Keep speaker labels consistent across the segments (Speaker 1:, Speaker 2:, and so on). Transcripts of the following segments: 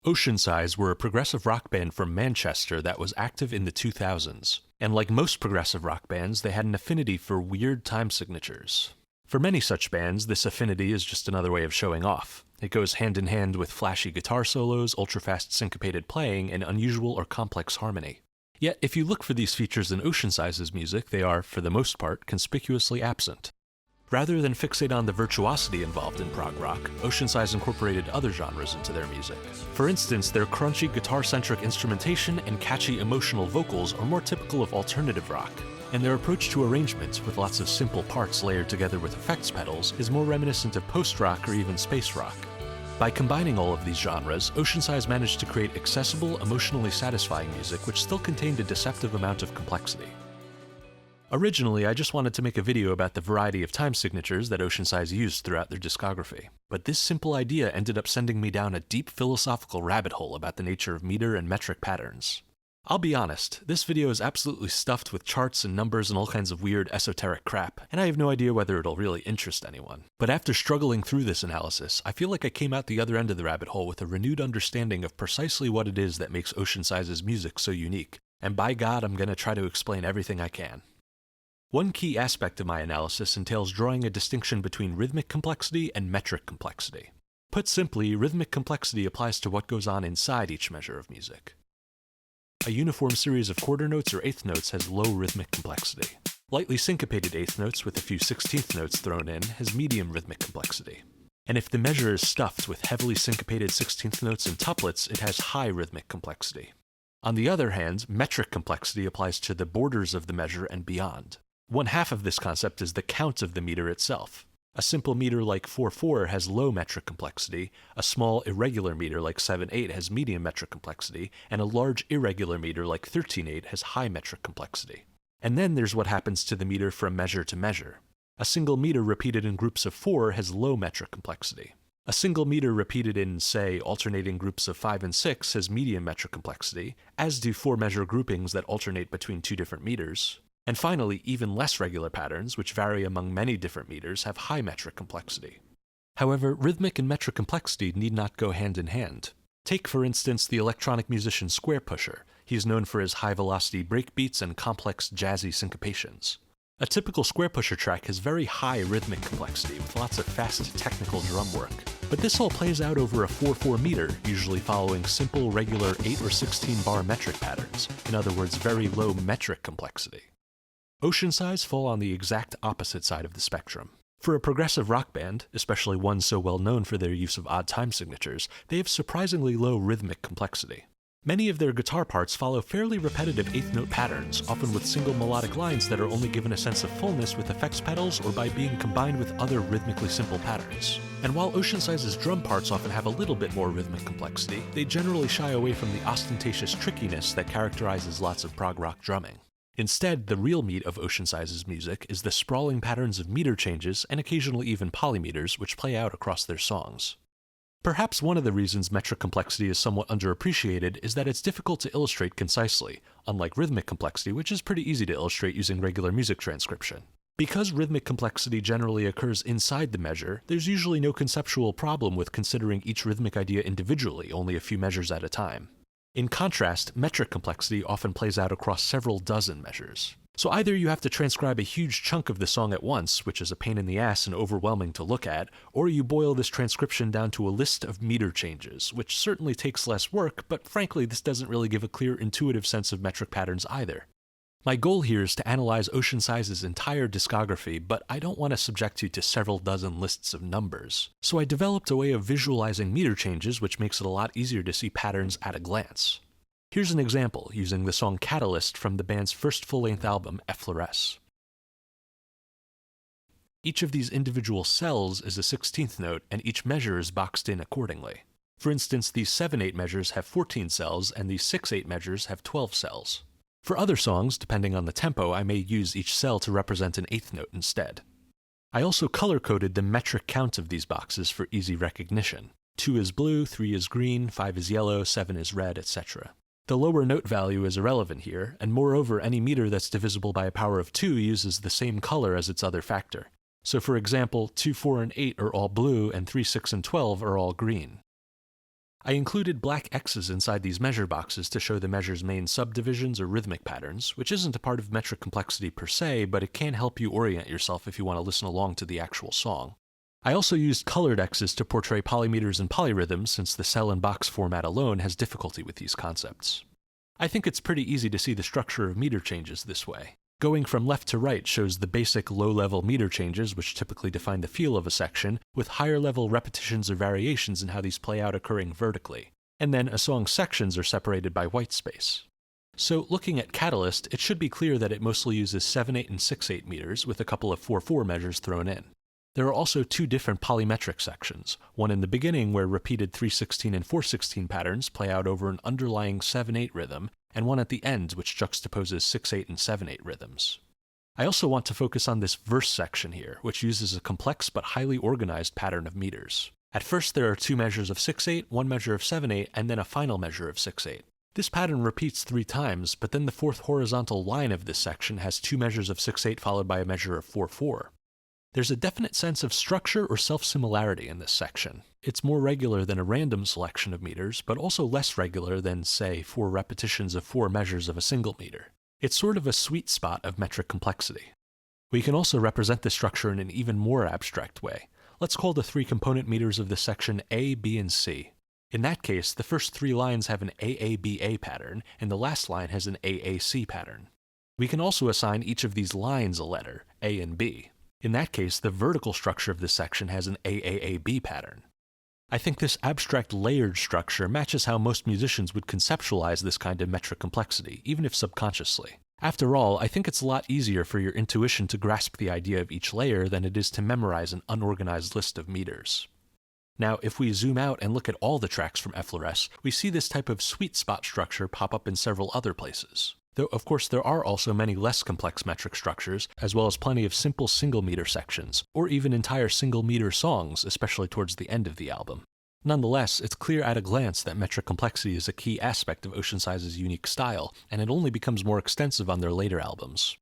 Speaker 1: Oceansize were a progressive rock band from Manchester that was active in the 2000s, and like most progressive rock bands, they had an affinity for weird time signatures. For many such bands, this affinity is just another way of showing off. It goes hand in hand with flashy guitar solos, ultra-fast syncopated playing, and unusual or complex harmony. Yet, if you look for these features in Oceansize's music, they are, for the most part, conspicuously absent. Rather than fixate on the virtuosity involved in prog rock, Oceansize incorporated other genres into their music. For instance, their crunchy guitar-centric instrumentation and catchy emotional vocals are more typical of alternative rock, and their approach to arrangements, with lots of simple parts layered together with effects pedals, is more reminiscent of post-rock or even space rock. By combining all of these genres, Oceansize managed to create accessible, emotionally satisfying music which still contained a deceptive amount of complexity. Originally, I just wanted to make a video about the variety of time signatures that Oceansize used throughout their discography, but this simple idea ended up sending me down a deep philosophical rabbit hole about the nature of meter and metric patterns. I'll be honest, this video is absolutely stuffed with charts and numbers and all kinds of weird esoteric crap, and I have no idea whether it'll really interest anyone. But after struggling through this analysis, I feel like I came out the other end of the rabbit hole with a renewed understanding of precisely what it is that makes Oceansize's music so unique, and by God, I'm gonna try to explain everything I can. One key aspect of my analysis entails drawing a distinction between rhythmic complexity and metric complexity. Put simply, rhythmic complexity applies to what goes on inside each measure of music. A uniform series of quarter notes or eighth notes has low rhythmic complexity. Lightly syncopated eighth notes with a few 16th notes thrown in has medium rhythmic complexity. And if the measure is stuffed with heavily syncopated 16th notes and tuplets, it has high rhythmic complexity. On the other hand, metric complexity applies to the borders of the measure and beyond. One half of this concept is the count of the meter itself. A simple meter like 4/4 has low metric complexity, a small irregular meter like 7/8 has medium metric complexity, and a large irregular meter like 13/8 has high metric complexity. And then there's what happens to the meter from measure to measure. A single meter repeated in groups of 4 has low metric complexity. A single meter repeated in, say, alternating groups of 5 and 6 has medium metric complexity, as do 4-measure groupings that alternate between 2 different meters. And finally, even less regular patterns, which vary among many different meters, have high metric complexity. However, rhythmic and metric complexity need not go hand in hand. Take, for instance, the electronic musician Squarepusher. He is known for his high-velocity breakbeats and complex jazzy syncopations. A typical Squarepusher track has very high rhythmic complexity, with lots of fast technical drum work. But this all plays out over a 4/4 meter, usually following simple, regular 8 or 16 bar metric patterns. In other words, very low metric complexity. Oceansize fall on the exact opposite side of the spectrum. For a progressive rock band, especially one so well known for their use of odd time signatures, they have surprisingly low rhythmic complexity. Many of their guitar parts follow fairly repetitive eighth-note patterns, often with single melodic lines that are only given a sense of fullness with effects pedals or by being combined with other rhythmically simple patterns. And while Oceansize's drum parts often have a little bit more rhythmic complexity, they generally shy away from the ostentatious trickiness that characterizes lots of prog rock drumming. Instead, the real meat of Oceansize's music is the sprawling patterns of meter changes and occasionally even polymeters which play out across their songs. Perhaps one of the reasons metric complexity is somewhat underappreciated is that it's difficult to illustrate concisely, unlike rhythmic complexity, which is pretty easy to illustrate using regular music transcription. Because rhythmic complexity generally occurs inside the measure, there's usually no conceptual problem with considering each rhythmic idea individually, only a few measures at a time. In contrast, metric complexity often plays out across several dozen measures. So either you have to transcribe a huge chunk of the song at once, which is a pain in the ass and overwhelming to look at, or you boil this transcription down to a list of meter changes, which certainly takes less work, but frankly this doesn't really give a clear intuitive sense of metric patterns either. My goal here is to analyze Oceansize's entire discography, but I don't want to subject you to several dozen lists of numbers. So I developed a way of visualizing meter changes which makes it a lot easier to see patterns at a glance. Here's an example using the song Catalyst from the band's first full-length album, Effloresce. Each of these individual cells is a 16th note and each measure is boxed in accordingly. For instance, these 7/8 measures have 14 cells and these 6/8 measures have 12 cells. For other songs, depending on the tempo, I may use each cell to represent an eighth note instead. I also color-coded the metric count of these boxes for easy recognition. 2 is blue, 3 is green, 5 is yellow, 7 is red, etc. The lower note value is irrelevant here, and moreover, any meter that's divisible by a power of 2 uses the same color as its other factor. So for example, 2, 4, and 8 are all blue, and 3, 6, and 12 are all green. I included black X's inside these measure boxes to show the measure's main subdivisions or rhythmic patterns, which isn't a part of metric complexity per se, but it can help you orient yourself if you want to listen along to the actual song. I also used colored X's to portray polymeters and polyrhythms, since the cell and box format alone has difficulty with these concepts. I think it's pretty easy to see the structure of meter changes this way. Going from left to right shows the basic low-level meter changes, which typically define the feel of a section, with higher-level repetitions or variations in how these play out occurring vertically. And then a song's sections are separated by white space. So looking at Catalyst, it should be clear that it mostly uses 7/8 and 6/8 meters, with a couple of 4/4 measures thrown in. There are also two different polymetric sections, one in the beginning where repeated 3/16 and 4/16 patterns play out over an underlying 7/8 rhythm, and one at the end which juxtaposes 6/8 and 7/8 rhythms. I also want to focus on this verse section here, which uses a complex but highly organized pattern of meters. At first there are two measures of 6/8, one measure of 7/8, and then a final measure of 6/8. This pattern repeats 3 times, but then the fourth horizontal line of this section has two measures of 6/8 followed by a measure of 4/4. There's a definite sense of structure or self-similarity in this section. It's more regular than a random selection of meters, but also less regular than, say, 4 repetitions of 4 measures of a single meter. It's sort of a sweet spot of metric complexity. We can also represent this structure in an even more abstract way. Let's call the 3 component meters of this section A, B, and C. In that case, the first 3 lines have an AABA pattern, and the last line has an AAC pattern. We can also assign each of these lines a letter, A and B. In that case, the vertical structure of this section has an AAAB pattern. I think this abstract layered structure matches how most musicians would conceptualize this kind of metric complexity, even if subconsciously. After all, I think it's a lot easier for your intuition to grasp the idea of each layer than it is to memorize an unorganized list of meters. Now, if we zoom out and look at all the tracks from Effloresce, we see this type of sweet spot structure pop up in several other places. Though, of course, there are also many less complex metric structures, as well as plenty of simple single-meter sections, or even entire single-meter songs, especially towards the end of the album. Nonetheless, it's clear at a glance that metric complexity is a key aspect of Oceansize's unique style, and it only becomes more extensive on their later albums.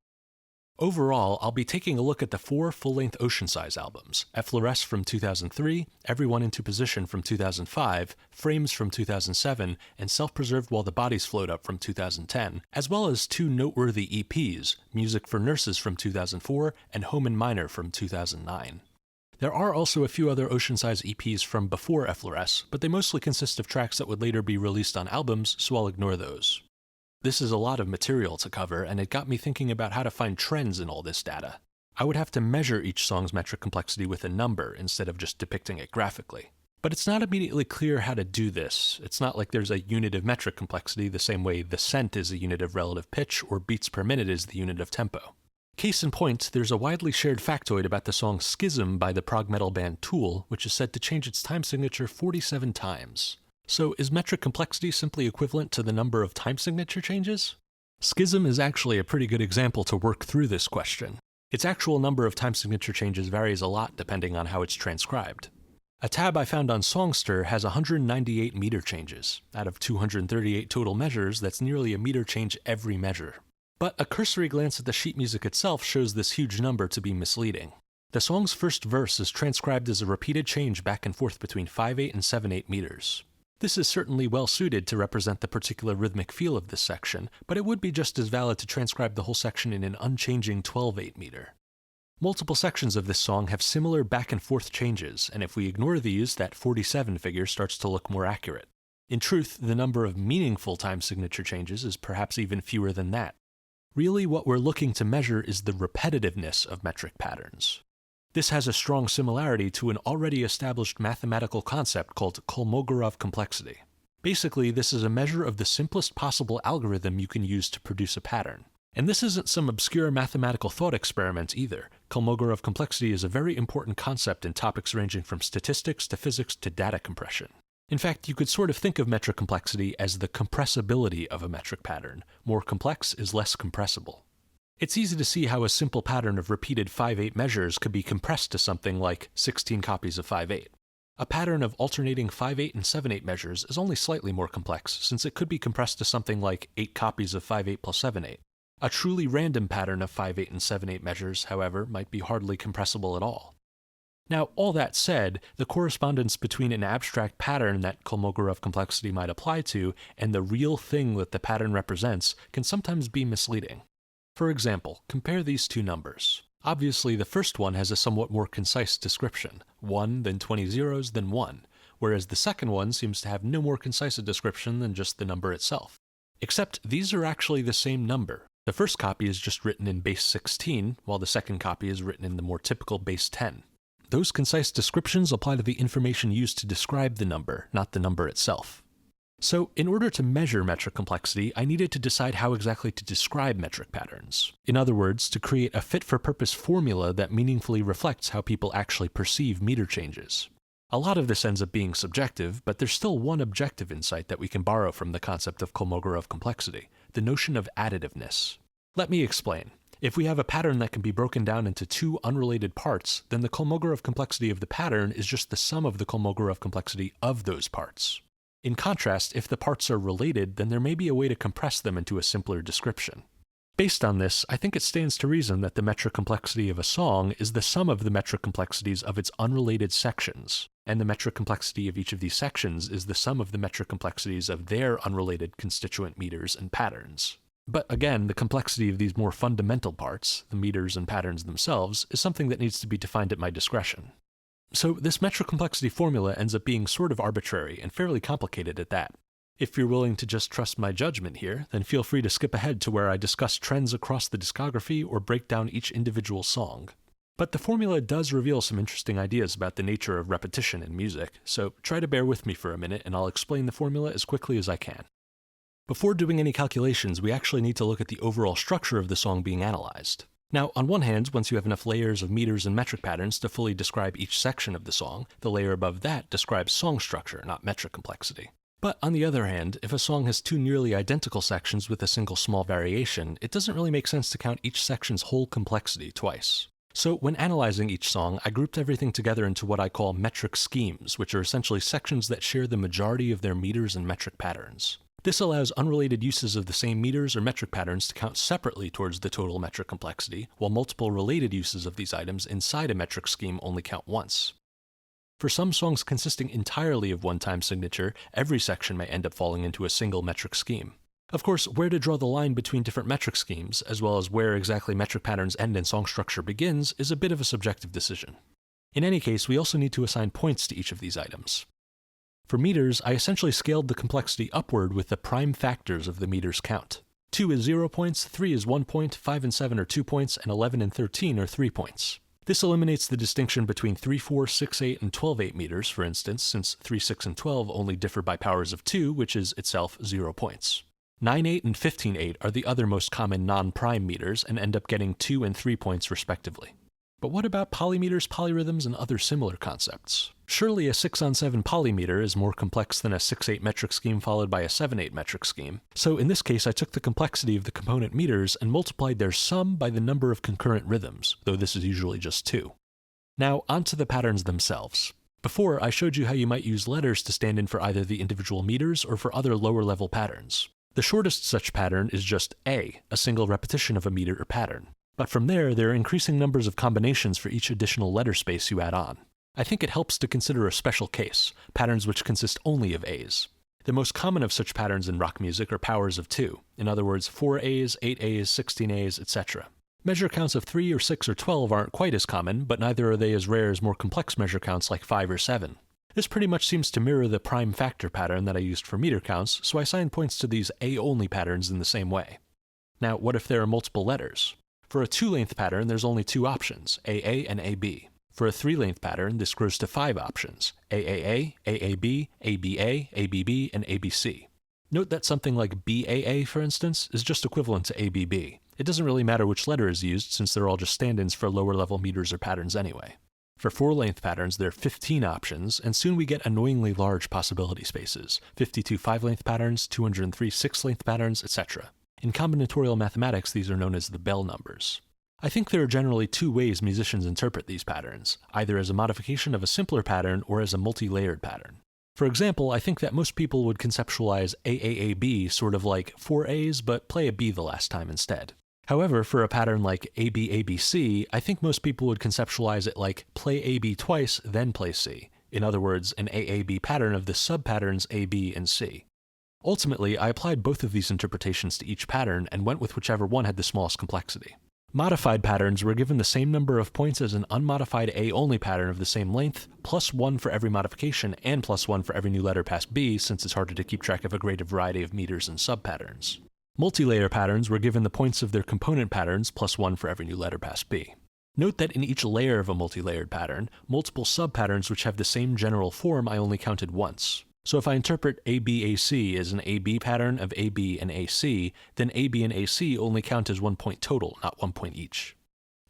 Speaker 1: Overall, I'll be taking a look at the 4 full-length Oceansize albums, Effloresce from 2003, Everyone into Position from 2005, Frames from 2007, and Self-Preserved While the Bodies Float Up from 2010, as well as 2 noteworthy EPs, Music for Nurses from 2004 and Home in Minor from 2009. There are also a few other Oceansize EPs from before Effloresce, but they mostly consist of tracks that would later be released on albums, so I'll ignore those. This is a lot of material to cover, and it got me thinking about how to find trends in all this data. I would have to measure each song's metric complexity with a number instead of just depicting it graphically. But it's not immediately clear how to do this. It's not like there's a unit of metric complexity the same way the cent is a unit of relative pitch or beats per minute is the unit of tempo. Case in point, there's a widely shared factoid about the song Schism by the prog metal band Tool, which is said to change its time signature 47 times. So is metric complexity simply equivalent to the number of time signature changes? Schism is actually a pretty good example to work through this question. Its actual number of time signature changes varies a lot depending on how it's transcribed. A tab I found on Songster has 198 meter changes. Out of 238 total measures, that's nearly a meter change every measure. But a cursory glance at the sheet music itself shows this huge number to be misleading. The song's first verse is transcribed as a repeated change back and forth between 5/8 and 7/8 meters. This is certainly well suited to represent the particular rhythmic feel of this section, but it would be just as valid to transcribe the whole section in an unchanging 12/8 meter. Multiple sections of this song have similar back and forth changes, and if we ignore these, that 47 figure starts to look more accurate. In truth, the number of meaningful time signature changes is perhaps even fewer than that. Really, what we're looking to measure is the repetitiveness of metric patterns. This has a strong similarity to an already established mathematical concept called Kolmogorov Complexity. Basically, this is a measure of the simplest possible algorithm you can use to produce a pattern. And this isn't some obscure mathematical thought experiment either. Kolmogorov complexity is a very important concept in topics ranging from statistics to physics to data compression. In fact, you could sort of think of metric complexity as the compressibility of a metric pattern. More complex is less compressible. It's easy to see how a simple pattern of repeated 5/8 measures could be compressed to something like 16 copies of 5/8. A pattern of alternating 5/8 and 7/8 measures is only slightly more complex, since it could be compressed to something like 8 copies of 5/8 plus 7/8. A truly random pattern of 5/8 and 7/8 measures, however, might be hardly compressible at all. Now, all that said, the correspondence between an abstract pattern that Kolmogorov complexity might apply to and the real thing that the pattern represents can sometimes be misleading. For example, compare these two numbers. Obviously, the first one has a somewhat more concise description, 1, then 20 zeros, then 1, whereas the second one seems to have no more concise a description than just the number itself. Except these are actually the same number. The first copy is just written in base 16, while the second copy is written in the more typical base 10. Those concise descriptions apply to the information used to describe the number, not the number itself. So, in order to measure metric complexity, I needed to decide how exactly to describe metric patterns. In other words, to create a fit-for-purpose formula that meaningfully reflects how people actually perceive meter changes. A lot of this ends up being subjective, but there's still one objective insight that we can borrow from the concept of Kolmogorov complexity, the notion of additiveness. Let me explain. If we have a pattern that can be broken down into two unrelated parts, then the Kolmogorov complexity of the pattern is just the sum of the Kolmogorov complexity of those parts. In contrast, if the parts are related, then there may be a way to compress them into a simpler description. Based on this, I think it stands to reason that the metric complexity of a song is the sum of the metric complexities of its unrelated sections, and the metric complexity of each of these sections is the sum of the metric complexities of their unrelated constituent meters and patterns. But again, the complexity of these more fundamental parts, the meters and patterns themselves, is something that needs to be defined at my discretion. So this metric complexity formula ends up being sort of arbitrary and fairly complicated at that. If you're willing to just trust my judgment here, then feel free to skip ahead to where I discuss trends across the discography or break down each individual song. But the formula does reveal some interesting ideas about the nature of repetition in music, so try to bear with me for a minute and I'll explain the formula as quickly as I can. Before doing any calculations, we actually need to look at the overall structure of the song being analyzed. Now, on one hand, once you have enough layers of meters and metric patterns to fully describe each section of the song, the layer above that describes song structure, not metric complexity. But on the other hand, if a song has two nearly identical sections with a single small variation, it doesn't really make sense to count each section's whole complexity twice. So when analyzing each song, I grouped everything together into what I call metric schemes, which are essentially sections that share the majority of their meters and metric patterns. This allows unrelated uses of the same meters or metric patterns to count separately towards the total metric complexity, while multiple related uses of these items inside a metric scheme only count once. For some songs consisting entirely of one time signature, every section may end up falling into a single metric scheme. Of course, where to draw the line between different metric schemes, as well as where exactly metric patterns end and song structure begins, is a bit of a subjective decision. In any case, we also need to assign points to each of these items. For meters, I essentially scaled the complexity upward with the prime factors of the meters count. 2 is 0 points, 3 is 1 point, 5 and 7 are 2 points, and 11 and 13 are 3 points. This eliminates the distinction between 3, 4, 6, 8, and 12, 8 meters, for instance, since 3, 6, and 12 only differ by powers of 2, which is itself 0 points. 9, 8, and 15, 8 are the other most common non-prime meters and end up getting 2 and 3 points respectively. But what about polymeters, polyrhythms, and other similar concepts? Surely a 6-on-7 polymeter is more complex than a 6-8 metric scheme followed by a 7-8 metric scheme. So in this case, I took the complexity of the component meters and multiplied their sum by the number of concurrent rhythms, though this is usually just 2. Now, onto the patterns themselves. Before, I showed you how you might use letters to stand in for either the individual meters or for other lower-level patterns. The shortest such pattern is just a single repetition of a meter or pattern. But from there are increasing numbers of combinations for each additional letter space you add on. I think it helps to consider a special case, patterns which consist only of A's. The most common of such patterns in rock music are powers of 2, in other words 4 A's, 8 A's, 16 A's, etc. Measure counts of 3 or 6 or 12 aren't quite as common, but neither are they as rare as more complex measure counts like 5 or 7. This pretty much seems to mirror the prime factor pattern that I used for meter counts, so I assigned points to these A-only patterns in the same way. Now, what if there are multiple letters? For a 2-length pattern, there's only 2 options, AA and AB. For a 3-length pattern, this grows to 5 options, AAA, AAB, ABA, ABB, and ABC. Note that something like BAA, for instance, is just equivalent to ABB. It doesn't really matter which letter is used since they're all just stand-ins for lower-level meters or patterns anyway. For 4-length patterns, there are 15 options, and soon we get annoyingly large possibility spaces, 52 5-length patterns, 203 6-length patterns, etc. In combinatorial mathematics, these are known as the Bell numbers. I think there are generally 2 ways musicians interpret these patterns, either as a modification of a simpler pattern or as a multi-layered pattern. For example, I think that most people would conceptualize AAAB sort of like 4 A's but play a B the last time instead. However, for a pattern like ABABC, I think most people would conceptualize it like play AB twice, then play C. In other words, an AAB pattern of the subpatterns AB and C. Ultimately, I applied both of these interpretations to each pattern and went with whichever one had the smallest complexity. Modified patterns were given the same number of points as an unmodified A-only pattern of the same length, plus 1 for every modification and plus 1 for every new letter past B, since it's harder to keep track of a greater variety of meters and subpatterns. Multi-layer patterns were given the points of their component patterns plus 1 for every new letter past B. Note that in each layer of a multi-layered pattern, multiple subpatterns which have the same general form I only counted once. So if I interpret ABAC as an AB pattern of AB and AC, then AB and AC only count as 1 point total, not 1 point each.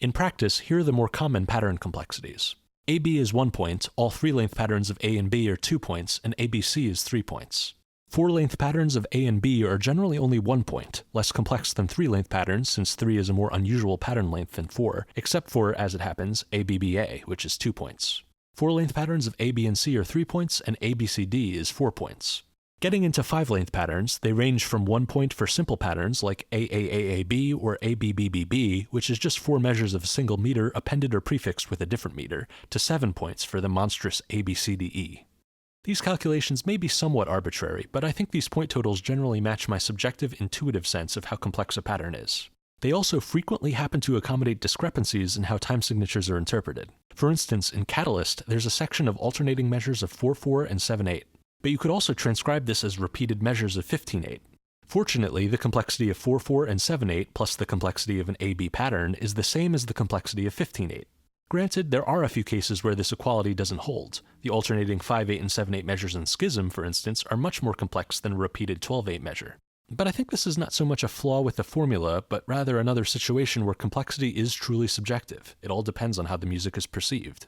Speaker 1: In practice, here are the more common pattern complexities. AB is 1 point, all 3-length patterns of A and B are 2 points, and ABC is 3 points. 4-length patterns of A and B are generally only 1 point, less complex than 3-length patterns since 3 is a more unusual pattern length than 4, except for, as it happens, ABBA, which is 2 points. 4-length patterns of A, B, and C are 3 points, and ABCD is 4 points. Getting into 5-length patterns, they range from 1 point for simple patterns like AAAAB or ABBBB, which is just 4 measures of a single meter appended or prefixed with a different meter, to 7 points for the monstrous ABCDE. These calculations may be somewhat arbitrary, but I think these point totals generally match my subjective intuitive sense of how complex a pattern is. They also frequently happen to accommodate discrepancies in how time signatures are interpreted. For instance, in Catalyst, there's a section of alternating measures of 4/4 and 7/8, but you could also transcribe this as repeated measures of 15/8. Fortunately, the complexity of 4/4 and 7/8 plus the complexity of an AB pattern is the same as the complexity of 15/8. Granted, there are a few cases where this equality doesn't hold. The alternating 5/8 and 7/8 measures in Schism, for instance, are much more complex than a repeated 12/8 measure. But I think this is not so much a flaw with the formula, but rather another situation where complexity is truly subjective. It all depends on how the music is perceived.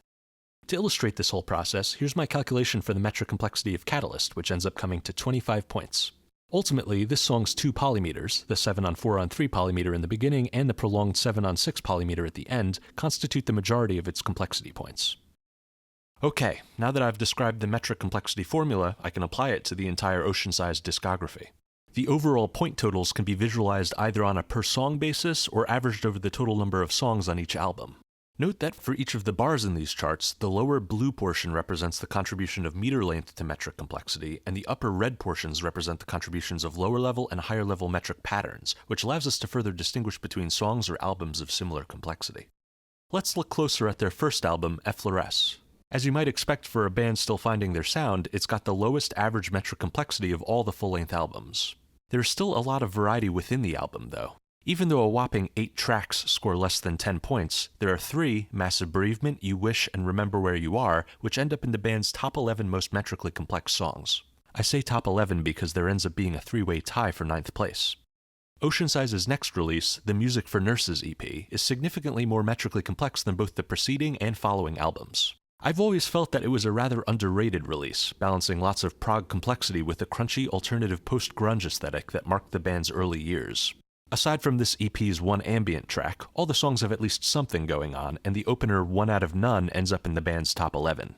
Speaker 1: To illustrate this whole process, here's my calculation for the metric complexity of Catalyst, which ends up coming to 25 points. Ultimately, this song's 2 polymeters, the 7/4/3 polymeter in the beginning and the prolonged 7/6 polymeter at the end, constitute the majority of its complexity points. Okay, now that I've described the metric complexity formula, I can apply it to the entire Oceansize discography. The overall point totals can be visualized either on a per-song basis or averaged over the total number of songs on each album. Note that for each of the bars in these charts, the lower blue portion represents the contribution of meter length to metric complexity, and the upper red portions represent the contributions of lower-level and higher-level metric patterns, which allows us to further distinguish between songs or albums of similar complexity. Let's look closer at their first album, Effloresce. As you might expect for a band still finding their sound, it's got the lowest average metric complexity of all the full-length albums. There's still a lot of variety within the album, though. Even though a whopping 8 tracks score less than 10 points, there are 3, Massive Bereavement, You Wish, and Remember Where You Are, which end up in the band's top 11 most metrically complex songs. I say top 11 because there ends up being a 3-way tie for 9th place. Oceansize's next release, the Music for Nurses EP, is significantly more metrically complex than both the preceding and following albums. I've always felt that it was a rather underrated release, balancing lots of prog complexity with the crunchy alternative post-grunge aesthetic that marked the band's early years. Aside from this EP's one ambient track, all the songs have at least something going on, and the opener One Out of None ends up in the band's top 11.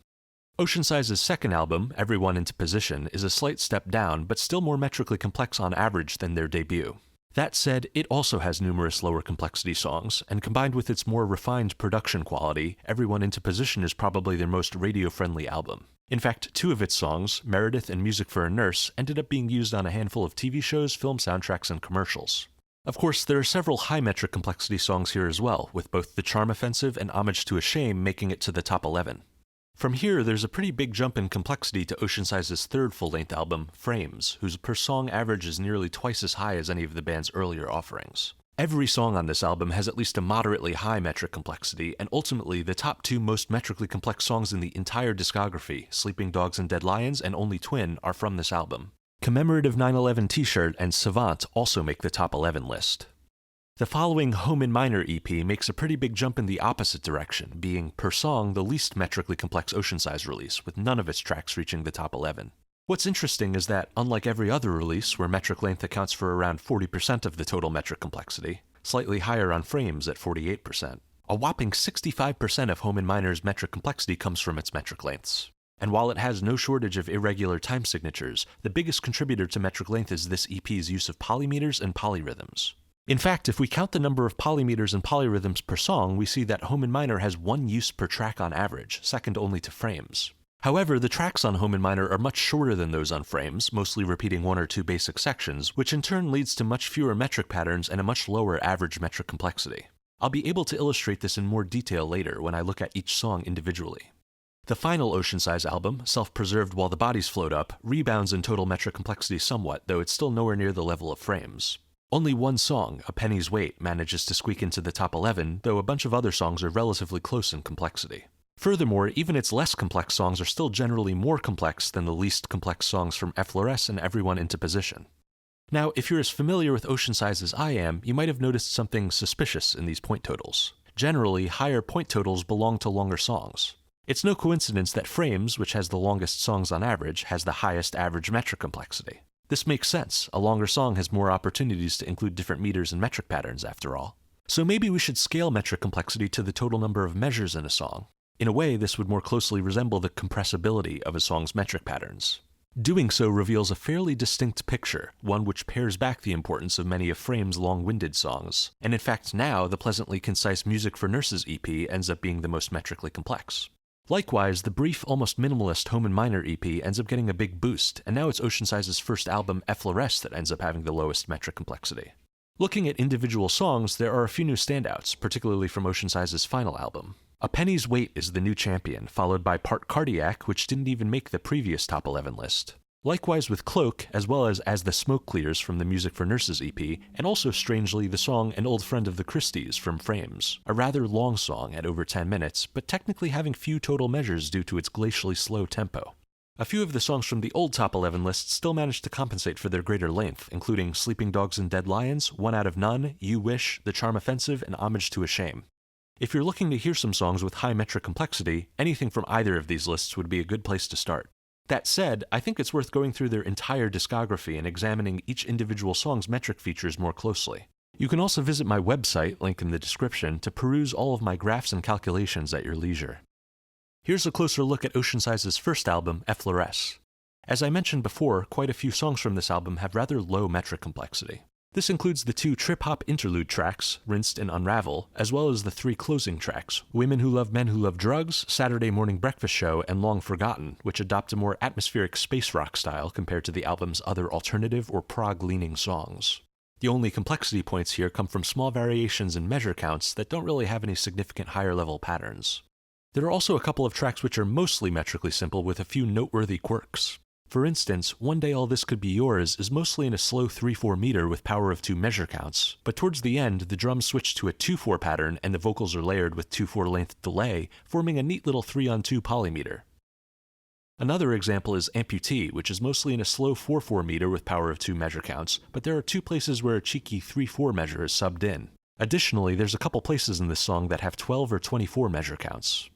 Speaker 1: Oceansize's second album, Everyone Into Position, is a slight step down, but still more metrically complex on average than their debut. That said, it also has numerous lower complexity songs, and combined with its more refined production quality, Everyone Into Position is probably their most radio-friendly album. In fact, 2 of its songs, Meredith and Music for a Nurse, ended up being used on a handful of TV shows, film soundtracks, and commercials. Of course, there are several high metric complexity songs here as well, with both The Charm Offensive and Homage to a Shame making it to the top 11. From here, there's a pretty big jump in complexity to Oceansize's third full-length album, Frames, whose per-song average is nearly twice as high as any of the band's earlier offerings. Every song on this album has at least a moderately high metric complexity, and ultimately the top 2 most metrically complex songs in the entire discography, Sleeping Dogs and Dead Lions and Only Twin, are from this album. Commemorative 9/11 T-shirt and Savant also make the top 11 list. The following Home in Minor EP makes a pretty big jump in the opposite direction, being, per song, the least metrically complex Oceansize release, with none of its tracks reaching the top 11. What's interesting is that, unlike every other release where metric length accounts for around 40% of the total metric complexity, slightly higher on Frames at 48%, a whopping 65% of Home in Minor's metric complexity comes from its metric lengths. And while it has no shortage of irregular time signatures, the biggest contributor to metric length is this EP's use of polymeters and polyrhythms. In fact, if we count the number of polymeters and polyrhythms per song, we see that Home in Minor has 1 use per track on average, second only to Frames. However, the tracks on Home in Minor are much shorter than those on Frames, mostly repeating 1 or 2 basic sections, which in turn leads to much fewer metric patterns and a much lower average metric complexity. I'll be able to illustrate this in more detail later when I look at each song individually. The final Oceansize album, Self-Preserved While the Bodies Float Up, rebounds in total metric complexity somewhat, though it's still nowhere near the level of Frames. Only one song, A Penny's Weight, manages to squeak into the top 11, though a bunch of other songs are relatively close in complexity. Furthermore, even its less complex songs are still generally more complex than the least complex songs from Effloresce and Everyone into Position. Now, if you're as familiar with Oceansize as I am, you might have noticed something suspicious in these point totals. Generally, higher point totals belong to longer songs. It's no coincidence that Frames, which has the longest songs on average, has the highest average metric complexity. This makes sense. A longer song has more opportunities to include different meters and metric patterns, after all. So maybe we should scale metric complexity to the total number of measures in a song. In a way, this would more closely resemble the compressibility of a song's metric patterns. Doing so reveals a fairly distinct picture, one which pares back the importance of many of Frame's long-winded songs. And in fact now, the pleasantly concise Music for Nurses EP ends up being the most metrically complex. Likewise, the brief, almost minimalist Home in Minor EP ends up getting a big boost, and now it's Oceansize's first album, Effloresce, that ends up having the lowest metric complexity. Looking at individual songs, there are a few new standouts, particularly from Oceansize's final album. A Penny's Weight is the new champion, followed by Part Cardiac, which didn't even make the previous top 11 list. Likewise with Cloak, as well as the Smoke Clears from the Music for Nurses EP, and also strangely the song An Old Friend of the Christies from Frames, a rather long song at over 10 minutes, but technically having few total measures due to its glacially slow tempo. A few of the songs from the old top 11 list still managed to compensate for their greater length, including Sleeping Dogs and Dead Lions, One Out of None, You Wish, The Charm Offensive, and Homage to a Shame. If you're looking to hear some songs with high metric complexity, anything from either of these lists would be a good place to start. That said, I think it's worth going through their entire discography and examining each individual song's metric features more closely. You can also visit my website, link in the description, to peruse all of my graphs and calculations at your leisure. Here's a closer look at Oceansize's first album, Effloresce. As I mentioned before, quite a few songs from this album have rather low metric complexity. This includes the 2 trip-hop interlude tracks, Rinsed and Unravel, as well as the 3 closing tracks, Women Who Love Men Who Love Drugs, Saturday Morning Breakfast Show, and Long Forgotten, which adopt a more atmospheric space rock style compared to the album's other alternative or prog-leaning songs. The only complexity points here come from small variations in measure counts that don't really have any significant higher-level patterns. There are also a couple of tracks which are mostly metrically simple with a few noteworthy quirks. For instance, One Day All This Could Be Yours is mostly in a slow 3/4 meter with power of 2 measure counts, but towards the end, the drums switch to a 2/4 pattern and the vocals are layered with 2/4 length delay, forming a neat little 3/2 polymeter. Another example is Amputee, which is mostly in a slow 4/4 meter with power of 2 measure counts, but there are 2 places where a cheeky 3/4 measure is subbed in. Additionally, there's a couple places in this song that have 12 or 24 measure counts.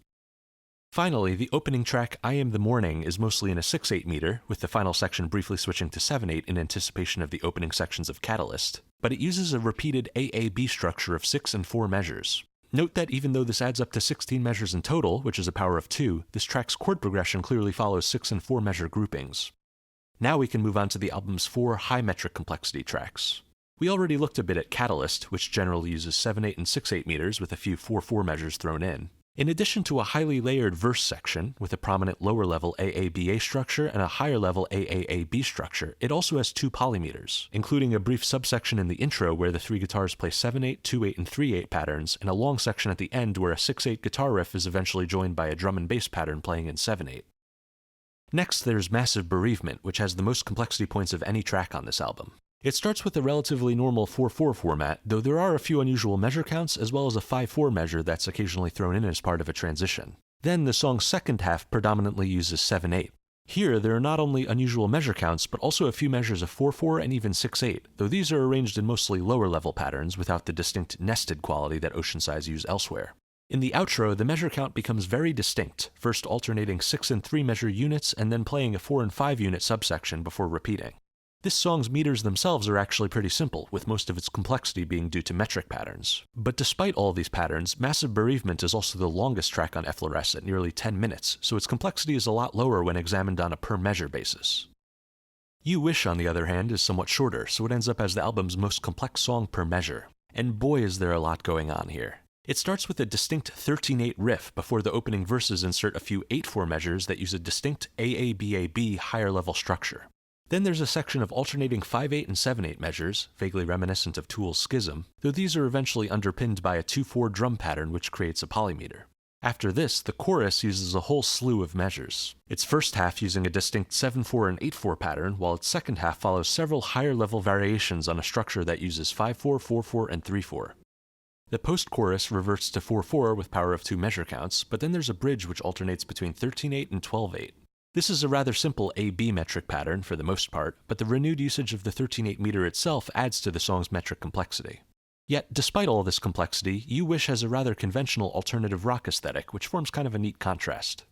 Speaker 1: Finally, the opening track, I Am the Morning, is mostly in a 6/8 meter, with the final section briefly switching to 7/8 in anticipation of the opening sections of Catalyst, but it uses a repeated AAB structure of 6 and 4 measures. Note that even though this adds up to 16 measures in total, which is a power of 2, this track's chord progression clearly follows 6 and 4 measure groupings. Now we can move on to the album's 4 high metric complexity tracks. We already looked a bit at Catalyst, which generally uses 7/8 and 6/8 meters with a few 4/4 measures thrown in. In addition to a highly layered verse section, with a prominent lower-level AABA structure and a higher-level AAAB structure, it also has 2 polymeters, including a brief subsection in the intro where the 3 guitars play 7/8, 2/8, and 3/8 patterns, and a long section at the end where a 6/8 guitar riff is eventually joined by a drum and bass pattern playing in 7/8. Next, there's Massive Bereavement, which has the most complexity points of any track on this album. It starts with a relatively normal 4/4 format, though there are a few unusual measure counts as well as a 5/4 measure that's occasionally thrown in as part of a transition. Then the song's second half predominantly uses 7/8. Here, there are not only unusual measure counts, but also a few measures of 4/4 and even 6/8, though these are arranged in mostly lower-level patterns without the distinct nested quality that Oceansize use elsewhere. In the outro, the measure count becomes very distinct, first alternating 6 and 3 measure units and then playing a 4 and 5 unit subsection before repeating. This song's meters themselves are actually pretty simple, with most of its complexity being due to metric patterns. But despite all these patterns, Massive Bereavement is also the longest track on Effloresce at nearly 10 minutes, so its complexity is a lot lower when examined on a per measure basis. You Wish, on the other hand, is somewhat shorter, so it ends up as the album's most complex song per measure. And boy is there a lot going on here. It starts with a distinct 13/8 riff before the opening verses insert a few 8/4 measures that use a distinct AABAB higher level structure. Then there's a section of alternating 5/8 and 7/8 measures, vaguely reminiscent of Tool's Schism, though these are eventually underpinned by a 2/4 drum pattern which creates a polymeter. After this, the chorus uses a whole slew of measures. Its first half using a distinct 7/4 and 8/4 pattern, while its second half follows several higher level variations on a structure that uses 5/4, 4/4, and 3/4. The post-chorus reverts to 4/4 with power of 2 measure counts, but then there's a bridge which alternates between 13/8 and 12/8. This is a rather simple A-B metric pattern for the most part, but the renewed usage of the 13/8 meter itself adds to the song's metric complexity. Yet, despite all this complexity, You Wish has a rather conventional alternative rock aesthetic, which forms kind of a neat contrast.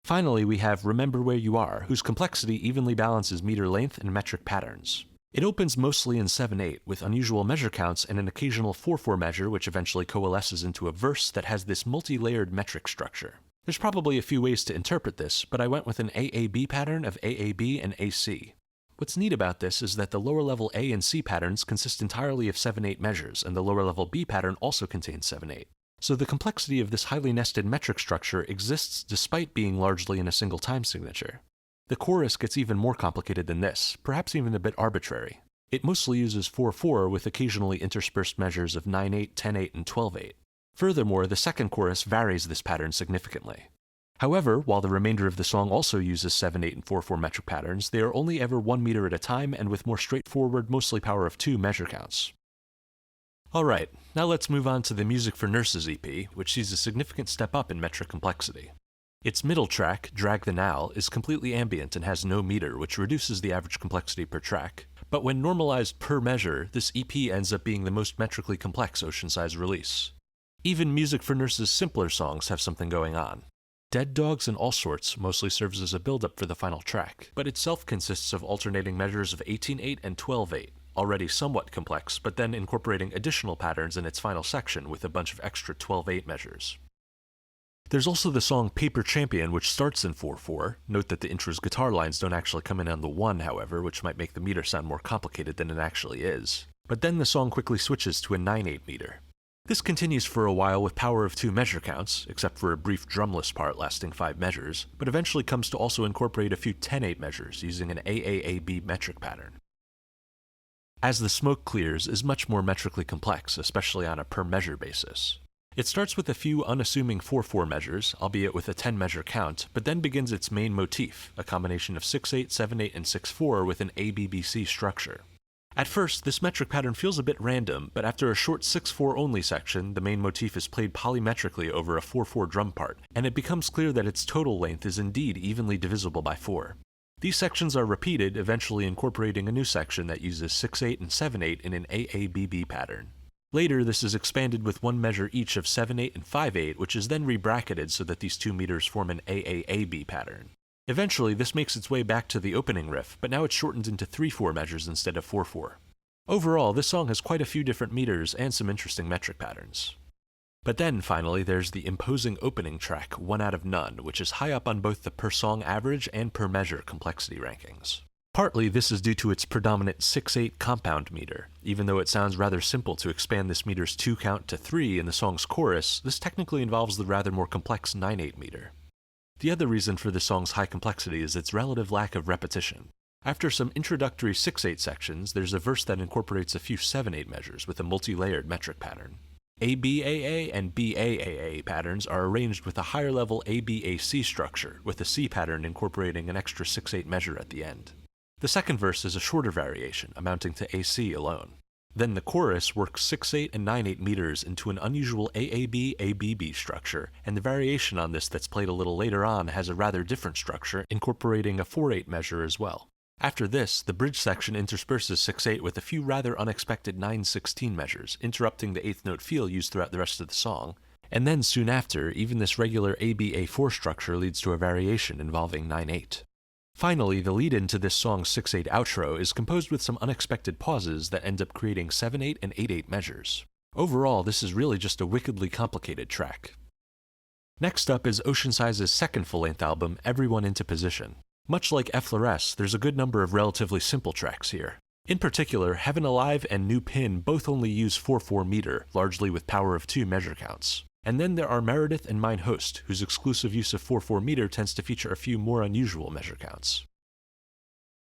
Speaker 1: Finally, we have Remember Where You Are, whose complexity evenly balances meter length and metric patterns. It opens mostly in 7/8, with unusual measure counts and an occasional 4/4 measure which eventually coalesces into a verse that has this multi-layered metric structure. There's probably a few ways to interpret this, but I went with an AAB pattern of AAB and AC. What's neat about this is that the lower level A and C patterns consist entirely of 7/8 measures, and the lower level B pattern also contains 7/8. So the complexity of this highly nested metric structure exists despite being largely in a single time signature. The chorus gets even more complicated than this, perhaps even a bit arbitrary. It mostly uses 4/4 with occasionally interspersed measures of 9/8, 10/8, and 12/8. Furthermore, the second chorus varies this pattern significantly. However, while the remainder of the song also uses 7/8 and 4/4 metric patterns, they are only ever 1 meter at a time and with more straightforward, mostly power of 2 measure counts. Alright, now let's move on to the Music for Nurses EP, which sees a significant step up in metric complexity. Its middle track, Drag the Now, is completely ambient and has no meter, which reduces the average complexity per track. But when normalized per measure, this EP ends up being the most metrically complex Oceansize release. Even Music for Nurses' simpler songs have something going on. Dead Dogs and All Sorts mostly serves as a build-up for the final track, but itself consists of alternating measures of 18/8 and 12/8, already somewhat complex, but then incorporating additional patterns in its final section with a bunch of extra 12/8 measures. There's also the song Paper Champion, which starts in 4/4. Note that the intro's guitar lines don't actually come in on the 1, however, which might make the meter sound more complicated than it actually is. But then the song quickly switches to a 9/8 meter. This continues for a while with power of 2 measure counts, except for a brief drumless part lasting 5 measures, but eventually comes to also incorporate a few 10/8 measures using an AAAB metric pattern. As the Smoke Clears is much more metrically complex, especially on a per measure basis. It starts with a few unassuming 4/4 measures, albeit with a 10 measure count, but then begins its main motif, a combination of 6/8, 7/8, and 6/4 with an ABBC structure. At first, this metric pattern feels a bit random, but after a short 6/4 only section, the main motif is played polymetrically over a 4/4 drum part, and it becomes clear that its total length is indeed evenly divisible by 4. These sections are repeated, eventually incorporating a new section that uses 6/8 and 7/8 in an AABB pattern. Later, this is expanded with 1 measure each of 7/8 and 5/8, which is then rebracketed so that these 2 meters form an AAAB pattern. Eventually, this makes its way back to the opening riff, but now it's shortened into 3/4 measures instead of 4/4. Overall, this song has quite a few different meters and some interesting metric patterns. But then, finally, there's the imposing opening track, One Out of None, which is high up on both the per song average and per measure complexity rankings. Partly, this is due to its predominant 6/8 compound meter. Even though it sounds rather simple to expand this meter's 2 count to 3 in the song's chorus, this technically involves the rather more complex 9/8 meter. The other reason for the song's high complexity is its relative lack of repetition. After some introductory 6/8 sections, there's a verse that incorporates a few 7/8 measures with a multi-layered metric pattern. ABAA and BAAA patterns are arranged with a higher level ABAC structure, with a C pattern incorporating an extra 6/8 measure at the end. The second verse is a shorter variation, amounting to AC alone. Then the chorus works 6/8 and 9/8 meters into an unusual AAB-ABB structure, and the variation on this that's played a little later on has a rather different structure, incorporating a 4/8 measure as well. After this, the bridge section intersperses 6/8 with a few rather unexpected 9/16 measures, interrupting the 8th note feel used throughout the rest of the song. And then soon after, even this regular ABA4 structure leads to a variation involving 9/8. Finally, the lead-in to this song's 6/8 outro is composed with some unexpected pauses that end up creating 7/8 and 8/8 measures. Overall, this is really just a wickedly complicated track. Next up is Oceansize's second full-length album, Everyone Into Position. Much like Effloresce, there's a good number of relatively simple tracks here. In particular, Heaven Alive and New Pin both only use 4/4 meter, largely with power of 2 measure counts. And then there are Meredith and Mine Host, whose exclusive use of 4/4 meter tends to feature a few more unusual measure counts.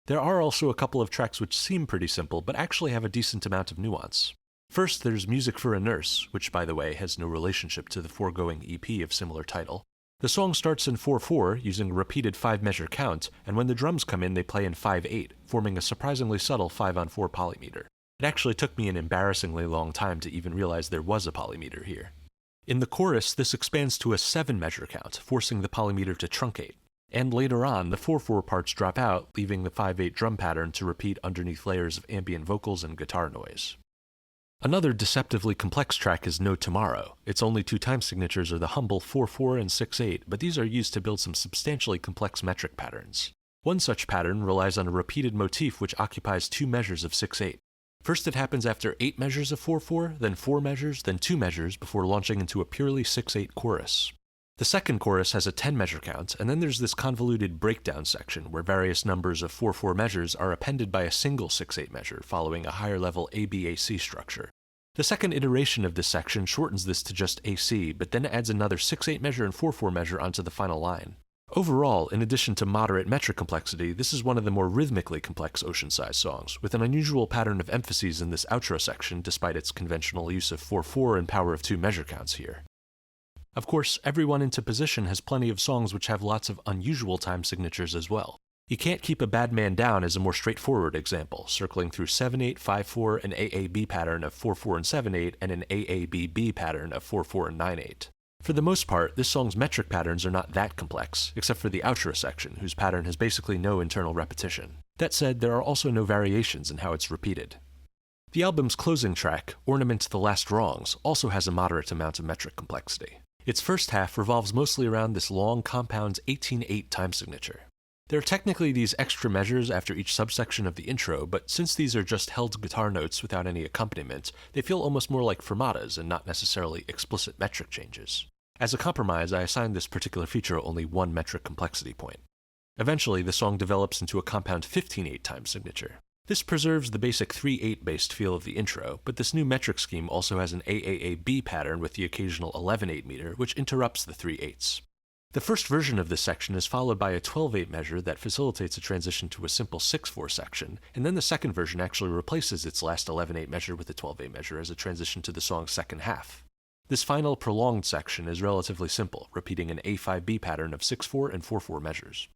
Speaker 1: There are also a couple of tracks which seem pretty simple, but actually have a decent amount of nuance. First, there's Music for a Nurse, which, by the way, has no relationship to the foregoing EP of similar title. The song starts in 4/4, using a repeated 5-measure count, and when the drums come in, they play in 5/8, forming a surprisingly subtle 5/4 polymeter. It actually took me an embarrassingly long time to even realize there was a polymeter here. In the chorus, this expands to a 7-measure count, forcing the polymeter to truncate. And later on, the 4/4 parts drop out, leaving the 5/8 drum pattern to repeat underneath layers of ambient vocals and guitar noise. Another deceptively complex track is No Tomorrow. Its only 2 time signatures are the humble 4/4 and 6/8, but these are used to build some substantially complex metric patterns. One such pattern relies on a repeated motif which occupies 2 measures of 6/8. First it happens after 8 measures of 4/4, then 4 measures, then 2 measures, before launching into a purely 6/8 chorus. The second chorus has a 10-measure count, and then there's this convoluted breakdown section where various numbers of 4/4 measures are appended by a single 6/8 measure following a higher-level ABAC structure. The second iteration of this section shortens this to just AC, but then adds another 6/8 measure and 4/4 measure onto the final line. Overall, in addition to moderate metric complexity, this is one of the more rhythmically complex Oceansize songs, with an unusual pattern of emphases in this outro section despite its conventional use of 4/4 and power of 2 measure counts here. Of course, Everyone Into Position has plenty of songs which have lots of unusual time signatures as well. You Can't Keep a Bad Man Down is a more straightforward example, circling through 7/8, 5/4, an AAB pattern of 4/4 and 7/8, and an AABB pattern of 4/4 and 9/8. For the most part, this song's metric patterns are not that complex, except for the outro section, whose pattern has basically no internal repetition. That said, there are also no variations in how it's repeated. The album's closing track, Ornament the Last Wrongs, also has a moderate amount of metric complexity. Its first half revolves mostly around this long compound 18/8 time signature. There are technically these extra measures after each subsection of the intro, but since these are just held guitar notes without any accompaniment, they feel almost more like fermatas and not necessarily explicit metric changes. As a compromise, I assigned this particular feature only 1 metric complexity point. Eventually, the song develops into a compound 15/8 time signature. This preserves the basic 3/8 based feel of the intro, but this new metric scheme also has an AAAB pattern with the occasional 11/8 meter, which interrupts the 3/8s. The first version of this section is followed by a 12/8 measure that facilitates a transition to a simple 6/4 section, and then the second version actually replaces its last 11/8 measure with a 12/8 measure as a transition to the song's second half. This final prolonged section is relatively simple, repeating an A5B pattern of 6/4 and 4/4 measures.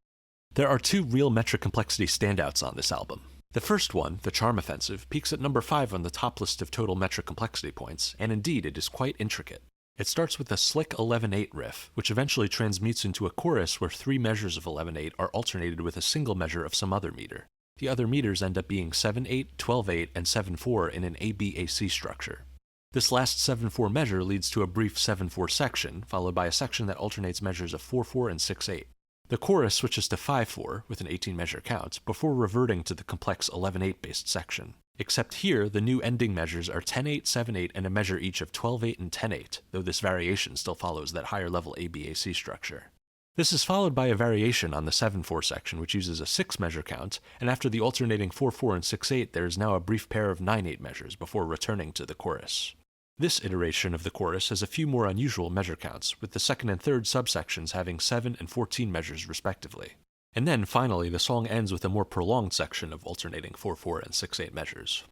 Speaker 1: There are 2 real metric complexity standouts on this album. The first one, The Charm Offensive, peaks at number 5 on the top list of total metric complexity points, and indeed it is quite intricate. It starts with a slick 11/8 riff, which eventually transmutes into a chorus where 3 measures of 11/8 are alternated with a single measure of some other meter. The other meters end up being 7/8, 12/8, and 7/4 in an ABAC structure. This last 7/4 measure leads to a brief 7/4 section, followed by a section that alternates measures of 4/4 and 6/8. The chorus switches to 5/4 with an 18-measure count, before reverting to the complex 11/8 based section. Except here, the new ending measures are 10/8, 7/8, and a measure each of 12/8 and 10/8, though this variation still follows that higher-level ABAC structure. This is followed by a variation on the 7/4 section, which uses a 6-measure count, and after the alternating 4/4 and 6/8, there is now a brief pair of 9/8 measures before returning to the chorus. This iteration of the chorus has a few more unusual measure counts, with the second and third subsections having 7 and 14 measures respectively. And then, finally, the song ends with a more prolonged section of alternating 4/4 and 6/8 measures.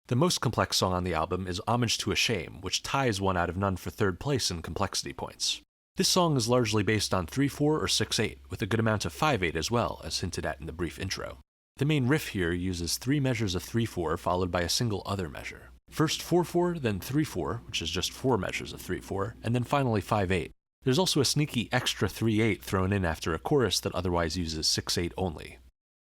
Speaker 1: The most complex song on the album is Homage to a Shame, which ties One Out of None for third place in complexity points. This song is largely based on 3/4 or 6/8, with a good amount of 5/8 as well, as hinted at in the brief intro. The main riff here uses 3 measures of 3/4 followed by a single other measure. First 4/4, then 3/4, which is just 4 measures of 3/4, and then finally 5/8. There's also a sneaky extra 3/8 thrown in after a chorus that otherwise uses 6/8 only.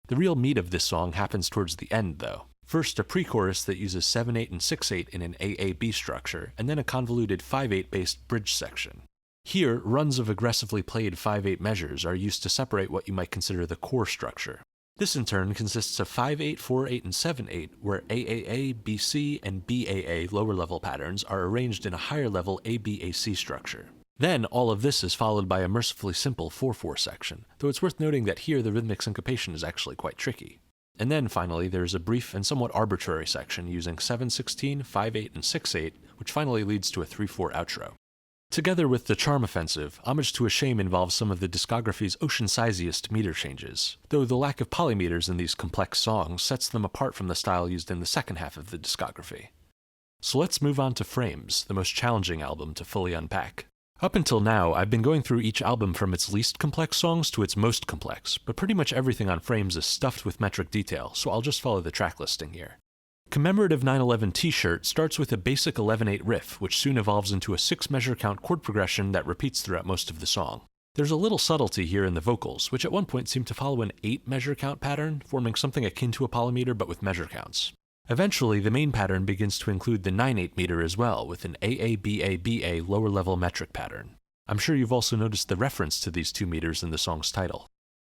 Speaker 1: The real meat of this song happens towards the end, though. First, a pre-chorus that uses 7/8 and 6/8 in an AAB structure, and then a convoluted 5/8 based bridge section. Here, runs of aggressively played 5/8 measures are used to separate what you might consider the core structure. This in turn consists of 5/8, 4/8, and 7/8, where AAA, BC, and BAA lower level patterns are arranged in a higher level ABAC structure. Then all of this is followed by a mercifully simple 4/4 section, though it's worth noting that here the rhythmic syncopation is actually quite tricky. And then finally there's a brief and somewhat arbitrary section using 7/16, 5/8, and 6/8, which finally leads to a 3/4 outro. Together with the charm offensive, Homage to a Shame involves some of the discography's Oceansiziest meter changes, though the lack of polymeters in these complex songs sets them apart from the style used in the second half of the discography. So let's move on to Frames, the most challenging album to fully unpack. Up until now, I've been going through each album from its least complex songs to its most complex, but pretty much everything on Frames is stuffed with metric detail, so I'll just follow the track listing here. Commemorative 9/11 T-shirt starts with a basic 11/8 riff, which soon evolves into a 6-measure count chord progression that repeats throughout most of the song. There's a little subtlety here in the vocals, which at one point seem to follow an 8-measure count pattern, forming something akin to a polymeter but with measure counts. Eventually, the main pattern begins to include the 9/8 meter as well, with an AA-BA-BA lower-level metric pattern. I'm sure you've also noticed the reference to these two meters in the song's title.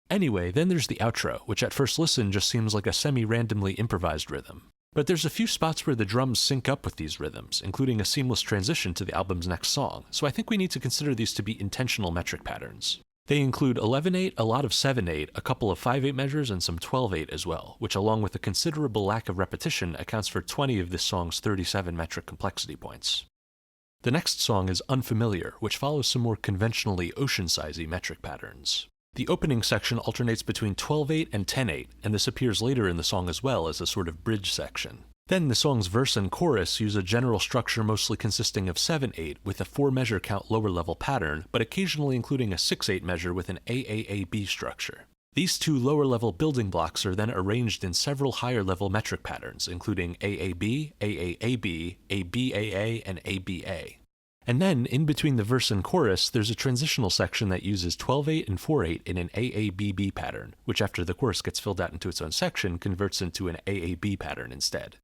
Speaker 1: Anyway, then there's the outro, which at first listen just seems like a semi-randomly improvised rhythm. But there's a few spots where the drums sync up with these rhythms, including a seamless transition to the album's next song, so I think we need to consider these to be intentional metric patterns. They include 11/8, a lot of 7/8, a couple of 5/8 measures, and some 12/8 as well, which along with a considerable lack of repetition accounts for 20 of this song's 37 metric complexity points. The next song is Unfamiliar, which follows some more conventionally Oceansize-y metric patterns. The opening section alternates between 12/8 and 10/8, and this appears later in the song as well as a sort of bridge section. Then the song's verse and chorus use a general structure mostly consisting of 7/8 with a 4-measure count lower-level pattern, but occasionally including a 6/8 measure with an AAAB structure. These two lower-level building blocks are then arranged in several higher-level metric patterns, including AAB, AAAB, ABAA, and ABA. And then, in between the verse and chorus, there's a transitional section that uses 12/8 and 4/8 in an AABB pattern, which after the chorus gets filled out into its own section, converts into an AAB pattern instead.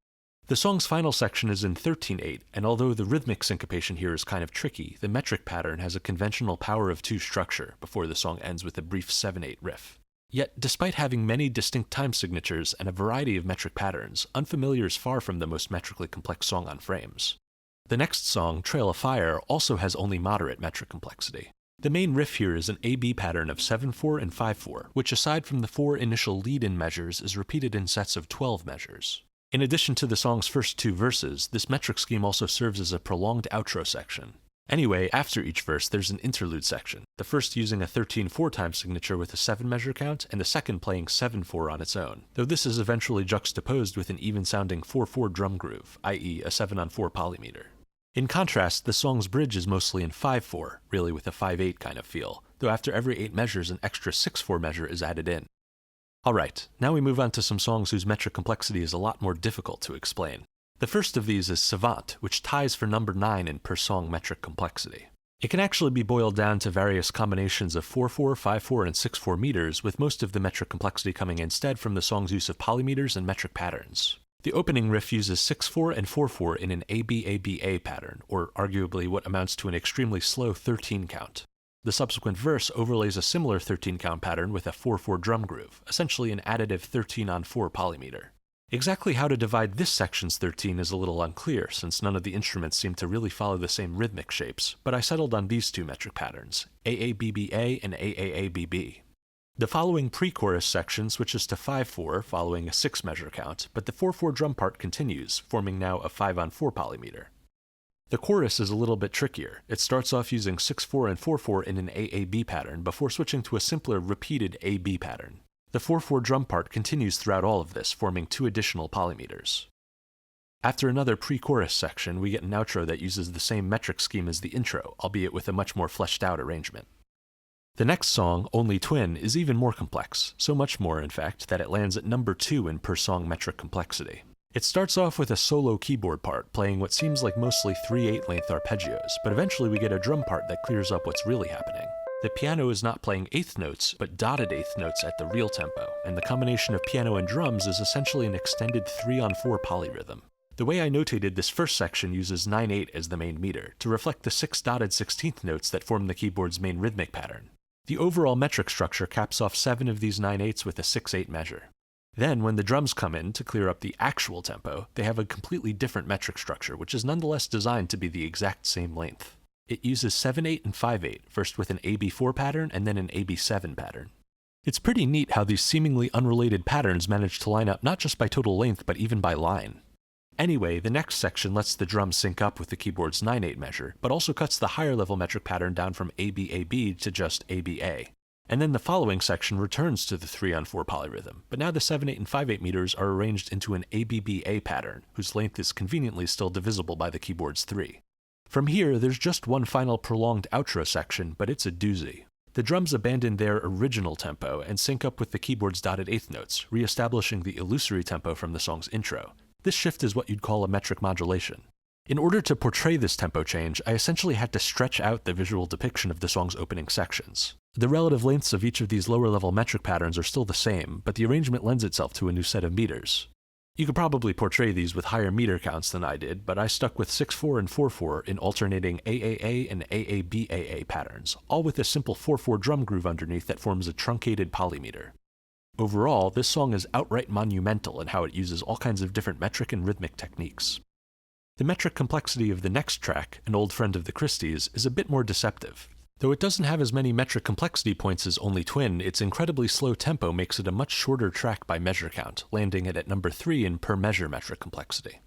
Speaker 1: The song's final section is in 13/8, and although the rhythmic syncopation here is kind of tricky, the metric pattern has a conventional power of 2 structure before the song ends with a brief 7/8 riff. Yet, despite having many distinct time signatures and a variety of metric patterns, Unfamiliar is far from the most metrically complex song on Frames. The next song, Trail of Fire, also has only moderate metric complexity. The main riff here is an AB pattern of 7/4 and 5/4, which aside from the 4 initial lead-in measures is repeated in sets of 12 measures. In addition to the song's first 2 verses, this metric scheme also serves as a prolonged outro section. Anyway, after each verse there's an interlude section, the first using a 13/4 time signature with a 7-measure count, and the second playing 7/4 on its own, though this is eventually juxtaposed with an even-sounding 4/4 drum groove, i.e. a 7/4 polymeter. In contrast, the song's bridge is mostly in 5/4, really with a 5/8 kind of feel, though after every 8 measures an extra 6/4 measure is added in. Alright, now we move on to some songs whose metric complexity is a lot more difficult to explain. The first of these is Savant, which ties for number 9 in per-song metric complexity. It can actually be boiled down to various combinations of 4/4, 5/4, and 6/4 meters, with most of the metric complexity coming instead from the song's use of polymeters and metric patterns. The opening riff uses 6/4 and 4/4 in an ABABA pattern, or arguably what amounts to an extremely slow 13 count. The subsequent verse overlays a similar 13 count pattern with a 4/4 drum groove, essentially an additive 13/4 polymeter. Exactly how to divide this section's 13 is a little unclear, since none of the instruments seem to really follow the same rhythmic shapes, but I settled on these 2 metric patterns, AABBA and AAABB. The following pre-chorus section switches to 5/4 following a 6-measure count, but the 4/4 drum part continues, forming now a 5/4 polymeter. The chorus is a little bit trickier. It starts off using 6/4 and 4/4 in an AAB pattern before switching to a simpler repeated AB pattern. The 4/4 drum part continues throughout all of this, forming 2 additional polymeters. After another pre-chorus section, we get an outro that uses the same metric scheme as the intro, albeit with a much more fleshed out arrangement. The next song, Only Twin, is even more complex, so much more, in fact, that it lands at number 2 in per-song metric complexity. It starts off with a solo keyboard part, playing what seems like mostly 3/8 length arpeggios, but eventually we get a drum part that clears up what's really happening. The piano is not playing 8th notes, but dotted 8th notes at the real tempo, and the combination of piano and drums is essentially an extended 3/4 polyrhythm. The way I notated this first section uses 9/8 as the main meter, to reflect the 6 dotted 16th notes that form the keyboard's main rhythmic pattern. The overall metric structure caps off 7 of these 9/8s with a 6/8 measure. Then, when the drums come in to clear up the actual tempo, they have a completely different metric structure, which is nonetheless designed to be the exact same length. It uses 7/8 and 5/8, first with an AB4 pattern and then an AB7 pattern. It's pretty neat how these seemingly unrelated patterns manage to line up not just by total length but even by line. Anyway, the next section lets the drum sync up with the keyboard's 9/8 measure, but also cuts the higher level metric pattern down from ABAB to just ABA. And then the following section returns to the 3/4 polyrhythm, but now the 7/8 and 5/8 meters are arranged into an ABBA pattern, whose length is conveniently still divisible by the keyboard's 3. From here, there's just one final prolonged outro section, but it's a doozy. The drums abandon their original tempo and sync up with the keyboard's dotted eighth notes, re-establishing the illusory tempo from the song's intro. This shift is what you'd call a metric modulation. In order to portray this tempo change, I essentially had to stretch out the visual depiction of the song's opening sections. The relative lengths of each of these lower-level metric patterns are still the same, but the arrangement lends itself to a new set of meters. You could probably portray these with higher meter counts than I did, but I stuck with 6/4 and 4/4 in alternating AAA and AABAA patterns, all with a simple 4/4 drum groove underneath that forms a truncated polymeter. Overall, this song is outright monumental in how it uses all kinds of different metric and rhythmic techniques. The metric complexity of the next track, An Old Friend of the Christies, is a bit more deceptive. Though it doesn't have as many metric complexity points as Only Twin, its incredibly slow tempo makes it a much shorter track by measure count, landing it at number 3 in per measure metric complexity.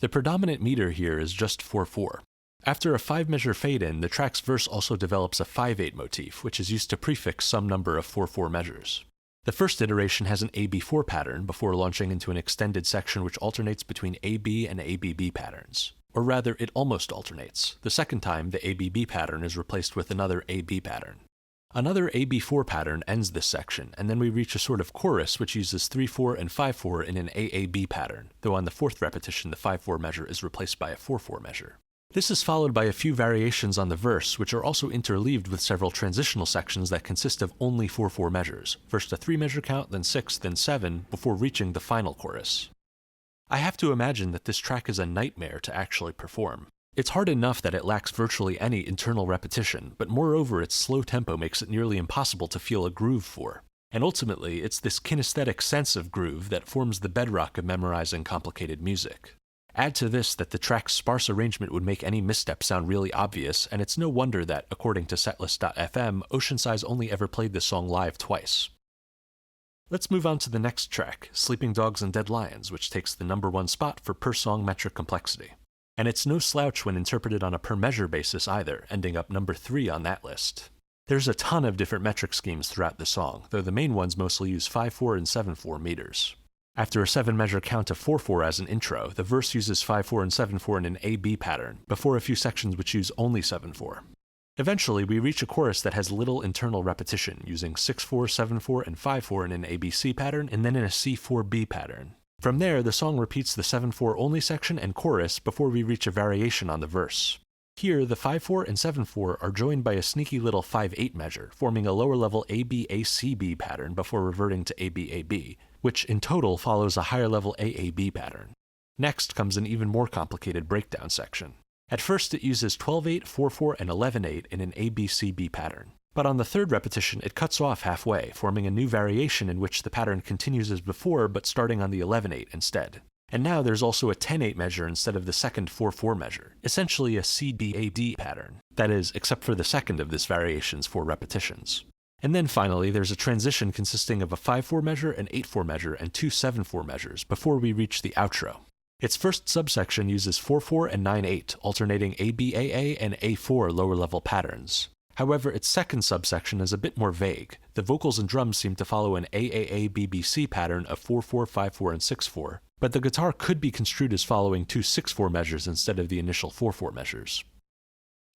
Speaker 1: The predominant meter here is just 4/4. After a 5-measure fade-in, the track's verse also develops a 5/8 motif, which is used to prefix some number of 4/4 measures. The first iteration has an AB4 pattern before launching into an extended section which alternates between AB and ABB patterns. Or rather, it almost alternates. The second time, the ABB pattern is replaced with another AB pattern. Another AB4 pattern ends this section, and then we reach a sort of chorus which uses 3/4 and 5/4 in an AAB pattern, though on the fourth repetition the 5/4 measure is replaced by a 4/4 measure. This is followed by a few variations on the verse, which are also interleaved with several transitional sections that consist of only 4/4 measures, first a 3-measure count, then 6, then 7, before reaching the final chorus. I have to imagine that this track is a nightmare to actually perform. It's hard enough that it lacks virtually any internal repetition, but moreover its slow tempo makes it nearly impossible to feel a groove for. And ultimately, it's this kinesthetic sense of groove that forms the bedrock of memorizing complicated music. Add to this that the track's sparse arrangement would make any misstep sound really obvious, and it's no wonder that, according to setlist.fm, Oceansize only ever played this song live twice. Let's move on to the next track, Sleeping Dogs and Dead Lions, which takes the number 1 spot for per-song metric complexity. And it's no slouch when interpreted on a per-measure basis either, ending up number 3 on that list. There's a ton of different metric schemes throughout the song, though the main ones mostly use 5/4 and 7/4 meters. After a 7-measure count of 4/4 as an intro, the verse uses 5/4 and 7/4 in an AB pattern, before a few sections which use only 7/4. Eventually, we reach a chorus that has little internal repetition, using 6/4, 7/4, and 5/4 in an ABC pattern, and then in a C4B pattern. From there, the song repeats the 7/4 only section and chorus before we reach a variation on the verse. Here, the 5/4 and 7/4 are joined by a sneaky little 5/8 measure, forming a lower-level ABACB pattern before reverting to ABAB, which in total follows a higher-level AAB pattern. Next comes an even more complicated breakdown section. At first it uses 12/8, 4/4, and 11/8 in an ABCB pattern. But on the third repetition it cuts off halfway, forming a new variation in which the pattern continues as before but starting on the 11/8 instead. And now there's also a 10/8 measure instead of the second 4/4 measure, essentially a CDAD pattern. That is, except for the second of this variation's 4 repetitions. And then finally there's a transition consisting of a 5/4 measure, an 8/4 measure, and 2 7/4 measures before we reach the outro. Its first subsection uses 4/4 and 9/8, alternating ABAA and A4 lower-level patterns. However, its second subsection is a bit more vague. The vocals and drums seem to follow an AAA-BBC pattern of 4/4, 5/4, and 6/4, but the guitar could be construed as following 2 6/4 measures instead of the initial 4/4 measures.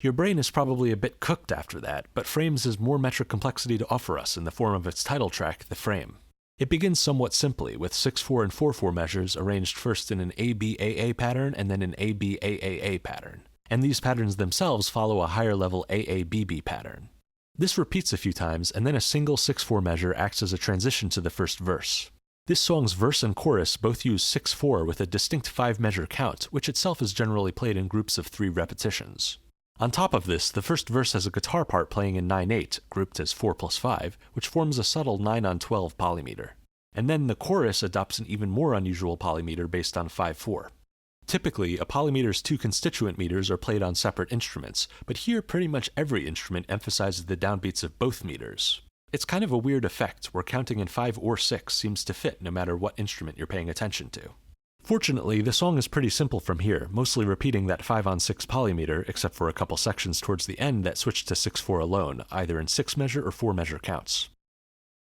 Speaker 1: Your brain is probably a bit cooked after that, but Frames has more metric complexity to offer us in the form of its title track, The Frame. It begins somewhat simply, with 6/4 and 4/4 measures arranged first in an ABAA pattern and then an ABAAA pattern, and these patterns themselves follow a higher-level AABB pattern. This repeats a few times, and then a single 6/4 measure acts as a transition to the first verse. This song's verse and chorus both use 6/4 with a distinct 5-measure count, which itself is generally played in groups of 3 repetitions. On top of this, the first verse has a guitar part playing in 9/8, grouped as 4 + 5, which forms a subtle 9/12 polymeter. And then the chorus adopts an even more unusual polymeter based on 5/4. Typically, a polymeter's two constituent meters are played on separate instruments, but here pretty much every instrument emphasizes the downbeats of both meters. It's kind of a weird effect where counting in 5 or 6 seems to fit no matter what instrument you're paying attention to. Fortunately, the song is pretty simple from here, mostly repeating that 5/6 polymeter, except for a couple sections towards the end that switch to 6/4 alone, either in 6-measure or 4-measure counts.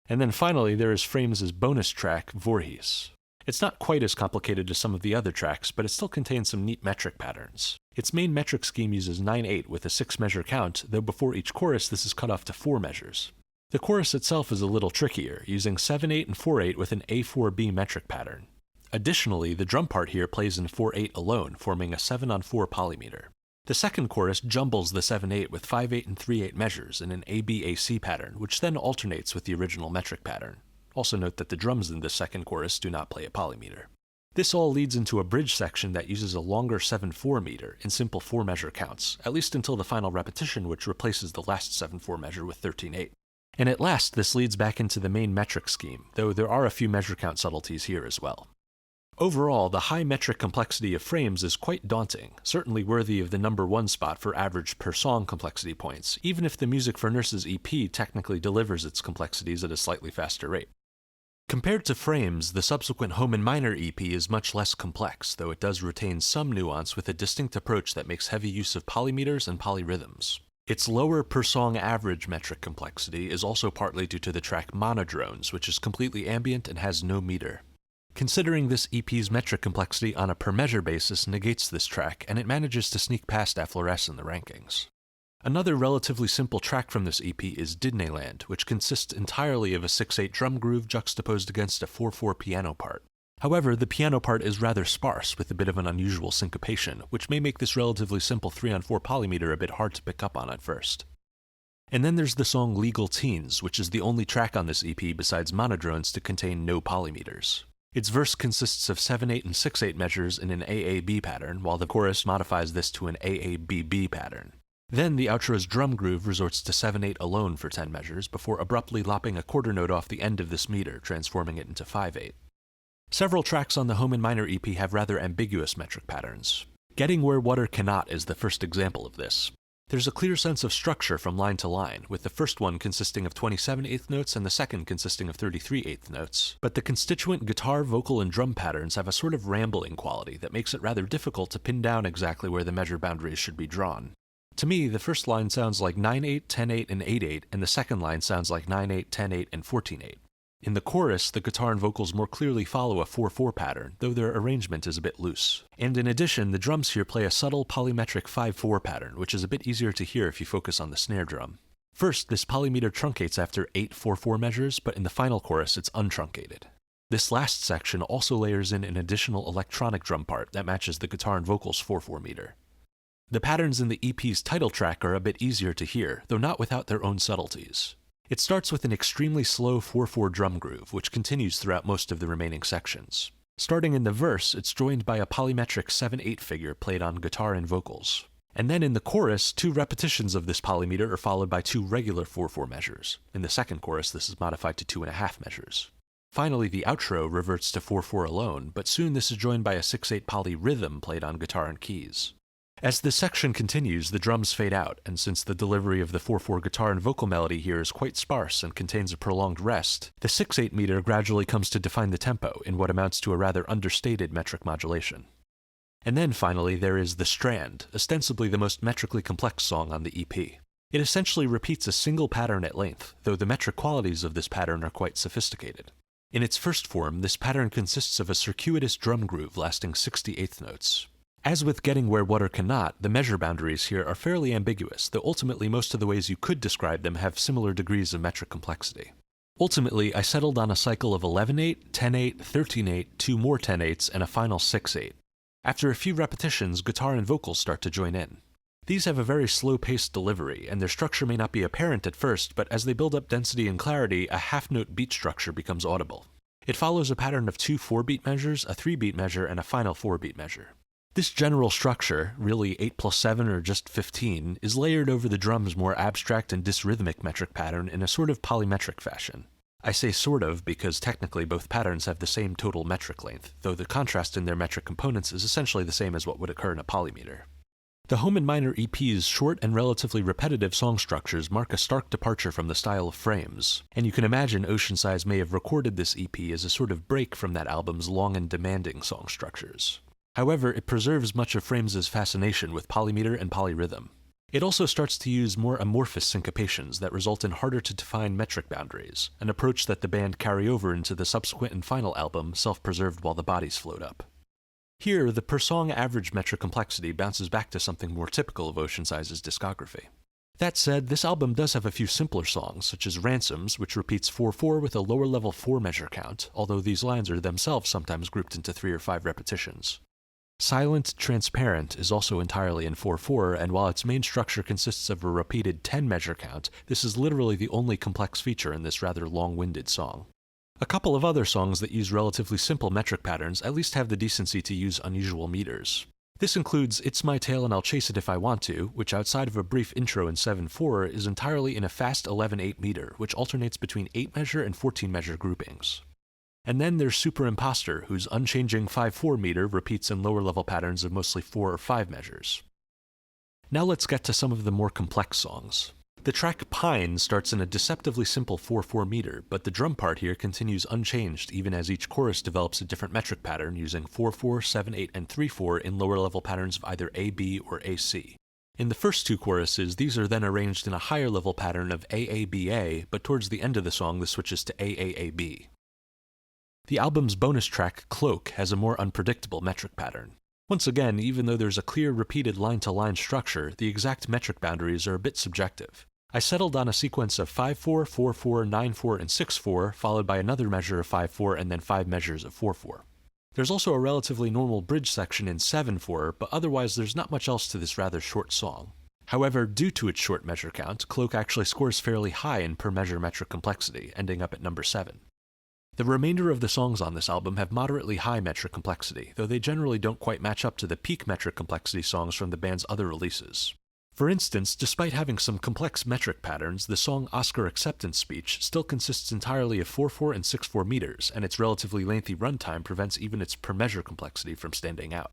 Speaker 1: And then finally, there is Frames' bonus track, Voorhees. It's not quite as complicated as some of the other tracks, but it still contains some neat metric patterns. Its main metric scheme uses 9/8 with a 6-measure count, though before each chorus this is cut off to 4 measures. The chorus itself is a little trickier, using 7/8 and 4/8 with an A4B metric pattern. Additionally, the drum part here plays in 4/8 alone, forming a 7/4 polymeter. The second chorus jumbles the 7/8 with 5/8 and 3/8 measures in an ABAC pattern, which then alternates with the original metric pattern. Also note that the drums in this second chorus do not play a polymeter. This all leads into a bridge section that uses a longer 7/4 meter in simple 4-measure counts, at least until the final repetition, which replaces the last 7/4 measure with 13/8. And at last, this leads back into the main metric scheme, though there are a few measure count subtleties here as well. Overall, the high metric complexity of Frames is quite daunting, certainly worthy of the #1 spot for average per-song complexity points, even if the Music for Nurses EP technically delivers its complexities at a slightly faster rate. Compared to Frames, the subsequent Home and Minor EP is much less complex, though it does retain some nuance with a distinct approach that makes heavy use of polymeters and polyrhythms. Its lower per-song average metric complexity is also partly due to the track Monodrones, which is completely ambient and has no meter. Considering this EP's metric complexity on a per-measure basis negates this track, and it manages to sneak past Effloresce in the rankings. Another relatively simple track from this EP is Disneyland, which consists entirely of a 6/8 drum groove juxtaposed against a 4/4 piano part. However, the piano part is rather sparse, with a bit of an unusual syncopation, which may make this relatively simple 3/4 polymeter a bit hard to pick up on at first. And then there's the song Legal Teens, which is the only track on this EP besides Monodrones to contain no polymeters. Its verse consists of 7/8 and 6/8 measures in an AAB pattern, while the chorus modifies this to an AABB pattern. Then the outro's drum groove resorts to 7/8 alone for 10 measures, before abruptly lopping a quarter note off the end of this meter, transforming it into 5/8. Several tracks on the Home and Minor EP have rather ambiguous metric patterns. Getting Where Water Cannot is the first example of this. There's a clear sense of structure from line to line, with the first one consisting of 27/8 notes and the second consisting of 33/8 notes. But the constituent guitar, vocal, and drum patterns have a sort of rambling quality that makes it rather difficult to pin down exactly where the measure boundaries should be drawn. To me, the first line sounds like 9/8, 10/8, and 8/8, and the second line sounds like 9/8, 10/8, and 14/8. In the chorus, the guitar and vocals more clearly follow a 4/4 pattern, though their arrangement is a bit loose. And in addition, the drums here play a subtle polymetric 5/4 pattern, which is a bit easier to hear if you focus on the snare drum. First, this polymeter truncates after 8 4/4 measures, but in the final chorus it's untruncated. This last section also layers in an additional electronic drum part that matches the guitar and vocals 4/4 meter. The patterns in the EP's title track are a bit easier to hear, though not without their own subtleties. It starts with an extremely slow 4/4 drum groove, which continues throughout most of the remaining sections. Starting in the verse, it's joined by a polymetric 7/8 figure played on guitar and vocals. And then in the chorus, 2 repetitions of this polymeter are followed by 2 regular 4/4 measures. In the second chorus, this is modified to 2.5 measures. Finally, the outro reverts to 4/4 alone, but soon this is joined by a 6/8 poly rhythm played on guitar and keys. As this section continues, the drums fade out, and since the delivery of the 4/4 guitar and vocal melody here is quite sparse and contains a prolonged rest, the 6/8 meter gradually comes to define the tempo in what amounts to a rather understated metric modulation. And then finally there is The Strand, ostensibly the most metrically complex song on the EP. It essentially repeats a single pattern at length, though the metric qualities of this pattern are quite sophisticated. In its first form, this pattern consists of a circuitous drum groove lasting 68th notes. As with Getting Where Water Cannot, the measure boundaries here are fairly ambiguous, though ultimately most of the ways you could describe them have similar degrees of metric complexity. Ultimately, I settled on a cycle of 11/8, 10/8, 13/8, 2 more 10/8s, and a final 6/8. After a few repetitions, guitar and vocals start to join in. These have a very slow-paced delivery, and their structure may not be apparent at first, but as they build up density and clarity, a half-note beat structure becomes audible. It follows a pattern of 2 4-beat measures, a 3-beat measure, and a final 4-beat measure. This general structure, really 8 + 7 or just 15, is layered over the drum's more abstract and dysrhythmic metric pattern in a sort of polymetric fashion. I say sort of because technically both patterns have the same total metric length, though the contrast in their metric components is essentially the same as what would occur in a polymeter. The Home and Minor EP's short and relatively repetitive song structures mark a stark departure from the style of Frames, and you can imagine Oceansize may have recorded this EP as a sort of break from that album's long and demanding song structures. However, it preserves much of Frames' fascination with polymeter and polyrhythm. It also starts to use more amorphous syncopations that result in harder to define metric boundaries, an approach that the band carry over into the subsequent and final album, Self-Preserved While the Bodies Float Up. Here, the per-song average metric complexity bounces back to something more typical of Oceansize's discography. That said, this album does have a few simpler songs, such as Ransoms, which repeats 4/4 with a lower-level 4-measure count, although these lines are themselves sometimes grouped into 3 or 5 repetitions. Silent Transparent is also entirely in 4/4, and while its main structure consists of a repeated 10-measure count, this is literally the only complex feature in this rather long-winded song. A couple of other songs that use relatively simple metric patterns at least have the decency to use unusual meters. This includes It's My Tale and I'll Chase It If I Want To, which outside of a brief intro in 7/4 is entirely in a fast 11/8 meter, which alternates between 8-measure and 14-measure groupings. And then there's Super Imposter, whose unchanging 5/4 meter repeats in lower-level patterns of mostly 4 or 5 measures. Now let's get to some of the more complex songs. The track Pine starts in a deceptively simple 4/4 meter, but the drum part here continues unchanged even as each chorus develops a different metric pattern using 4/4, 7/8, and 3/4 in lower-level patterns of either A-B or A-C. In the first two choruses, these are then arranged in a higher-level pattern of A-A-B-A, but towards the end of the song this switches to A-A-A-B. The album's bonus track, Cloak, has a more unpredictable metric pattern. Once again, even though there's a clear repeated line-to-line structure, the exact metric boundaries are a bit subjective. I settled on a sequence of 5/4, 4/4, 9/4, and 6/4, followed by another measure of 5/4 and then 5 measures of 4/4. There's also a relatively normal bridge section in 7/4, but otherwise there's not much else to this rather short song. However, due to its short measure count, Cloak actually scores fairly high in per-measure metric complexity, ending up at number 7. The remainder of the songs on this album have moderately high metric complexity, though they generally don't quite match up to the peak metric complexity songs from the band's other releases. For instance, despite having some complex metric patterns, the song Oscar Acceptance Speech still consists entirely of 4/4 and 6/4 meters, and its relatively lengthy runtime prevents even its per-measure complexity from standing out.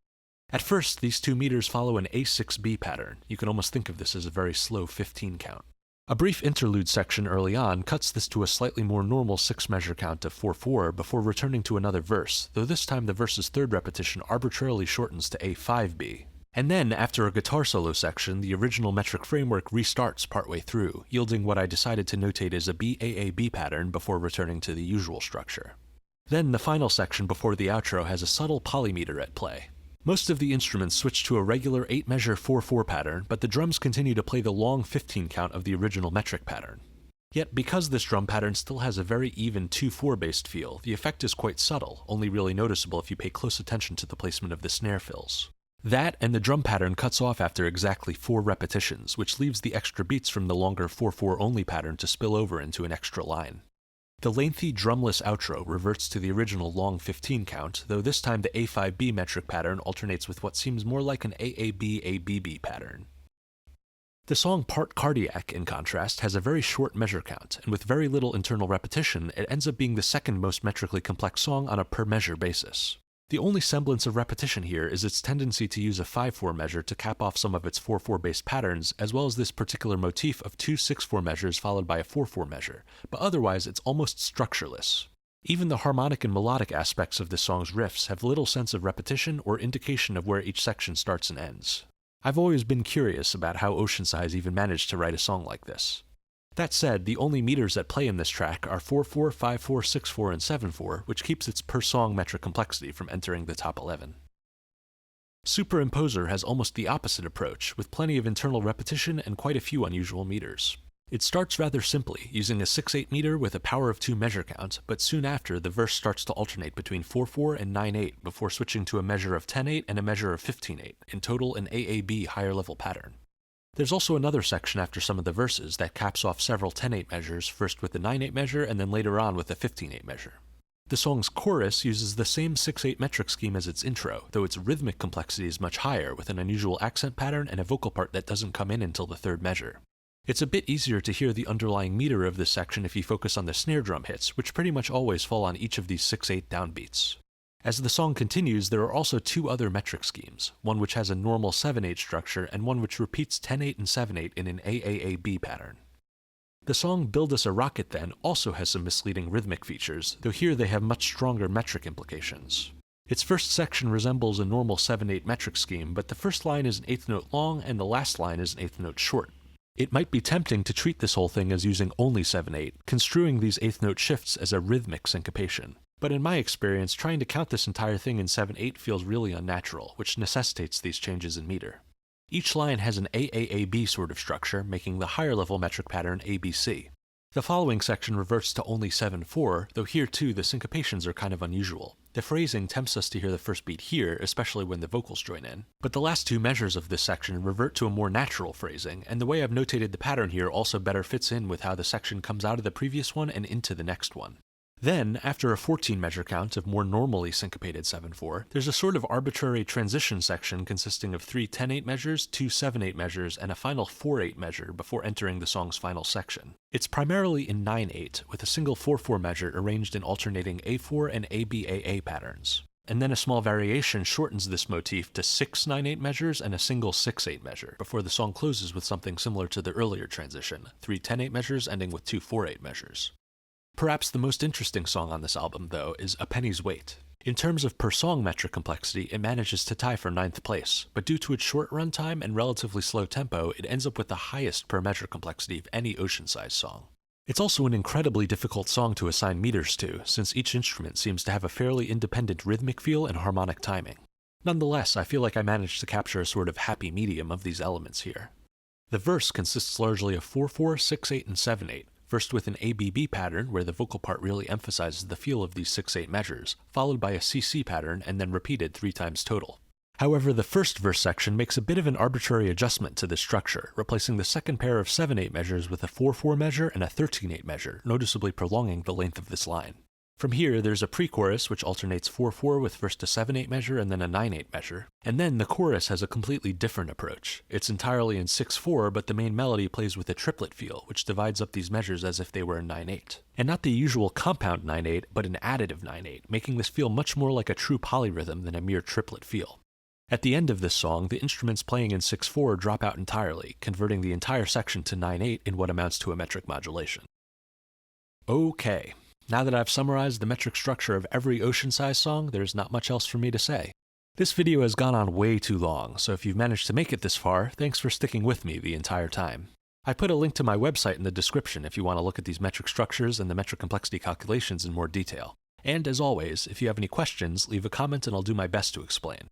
Speaker 1: At first, these two meters follow an A6B pattern. You can almost think of this as a very slow 15 count. A brief interlude section early on cuts this to a slightly more normal 6-measure count of 4/4 before returning to another verse, though this time the verse's third repetition arbitrarily shortens to A5B. And then, after a guitar solo section, the original metric framework restarts partway through, yielding what I decided to notate as a BAAB pattern before returning to the usual structure. Then the final section before the outro has a subtle polymeter at play. Most of the instruments switch to a regular 8-measure 4/4 pattern, but the drums continue to play the long 15 count of the original metric pattern. Yet because this drum pattern still has a very even 2/4 based feel, the effect is quite subtle, only really noticeable if you pay close attention to the placement of the snare fills. That and the drum pattern cuts off after exactly 4 repetitions, which leaves the extra beats from the longer 4/4 only pattern to spill over into an extra line. The lengthy drumless outro reverts to the original long 15 count, though this time the A5B metric pattern alternates with what seems more like an AAB-ABB pattern. The song Part Cardiac, in contrast, has a very short measure count, and with very little internal repetition, it ends up being the second most metrically complex song on a per-measure basis. The only semblance of repetition here is its tendency to use a 5/4 measure to cap off some of its 4/4 based patterns, as well as this particular motif of 2 6/4 measures followed by a 4/4 measure, but otherwise it's almost structureless. Even the harmonic and melodic aspects of this song's riffs have little sense of repetition or indication of where each section starts and ends. I've always been curious about how Oceansize even managed to write a song like this. That said, the only meters at play in this track are 4/4, 5/4, 6/4, and 7/4, which keeps its per-song metric complexity from entering the top 11. Superimposer has almost the opposite approach, with plenty of internal repetition and quite a few unusual meters. It starts rather simply, using a 6/8 meter with a power of 2 measure count, but soon after, the verse starts to alternate between 4/4 and 9/8 before switching to a measure of 10/8 and a measure of 15/8, in total an AAB higher-level pattern. There's also another section after some of the verses that caps off several 10/8 measures, first with the 9/8 measure and then later on with the 15/8 measure. The song's chorus uses the same 6/8 metric scheme as its intro, though its rhythmic complexity is much higher, with an unusual accent pattern and a vocal part that doesn't come in until the third measure. It's a bit easier to hear the underlying meter of this section if you focus on the snare drum hits, which pretty much always fall on each of these 6/8 downbeats. As the song continues, there are also two other metric schemes, one which has a normal 7/8 structure and one which repeats 10/8 and 7/8 in an AAAB pattern. The song Build Us a Rocket then also has some misleading rhythmic features, though here they have much stronger metric implications. Its first section resembles a normal 7/8 metric scheme, but the first line is an eighth note long and the last line is an eighth note short. It might be tempting to treat this whole thing as using only 7/8, construing these eighth note shifts as a rhythmic syncopation. But in my experience, trying to count this entire thing in 7/8 feels really unnatural, which necessitates these changes in meter. Each line has an AAAB sort of structure, making the higher level metric pattern ABC. The following section reverts to only 7/4, though here too the syncopations are kind of unusual. The phrasing tempts us to hear the first beat here, especially when the vocals join in. But the last two measures of this section revert to a more natural phrasing, and the way I've notated the pattern here also better fits in with how the section comes out of the previous one and into the next one. Then, after a 14 measure count of more normally syncopated 7/4, there's a sort of arbitrary transition section consisting of 3 10/8 measures, 2 7/8 measures, and a final 4/8 measure before entering the song's final section. It's primarily in 9/8, with a single 4/4 measure arranged in alternating A4 and ABAA patterns. And then a small variation shortens this motif to 6 9/8 measures and a single 6/8 measure, before the song closes with something similar to the earlier transition, 3 10/8 measures ending with 2 4/8 measures. Perhaps the most interesting song on this album, though, is A Penny's Weight. In terms of per-song metric complexity, it manages to tie for 9th place, but due to its short runtime and relatively slow tempo, it ends up with the highest per-measure complexity of any Oceansize song. It's also an incredibly difficult song to assign meters to, since each instrument seems to have a fairly independent rhythmic feel and harmonic timing. Nonetheless, I feel like I managed to capture a sort of happy medium of these elements here. The verse consists largely of 4/4, 6/8, and 7/8, first with an ABB pattern where the vocal part really emphasizes the feel of these 6/8 measures, followed by a CC pattern and then repeated 3 times total. However, the first verse section makes a bit of an arbitrary adjustment to this structure, replacing the second pair of 7/8 measures with a 4/4 measure and a 13/8 measure, noticeably prolonging the length of this line. From here, there's a pre-chorus which alternates 4/4 with first a 7/8 measure and then a 9/8 measure. And then the chorus has a completely different approach. It's entirely in 6/4, but the main melody plays with a triplet feel, which divides up these measures as if they were in 9/8. And not the usual compound 9/8, but an additive 9/8, making this feel much more like a true polyrhythm than a mere triplet feel. At the end of this song, the instruments playing in 6/4 drop out entirely, converting the entire section to 9/8 in what amounts to a metric modulation. Okay. Now that I've summarized the metric structure of every Oceansize song, there's not much else for me to say. This video has gone on way too long, so if you've managed to make it this far, thanks for sticking with me the entire time. I put a link to my website in the description if you want to look at these metric structures and the metric complexity calculations in more detail. And as always, if you have any questions, leave a comment and I'll do my best to explain.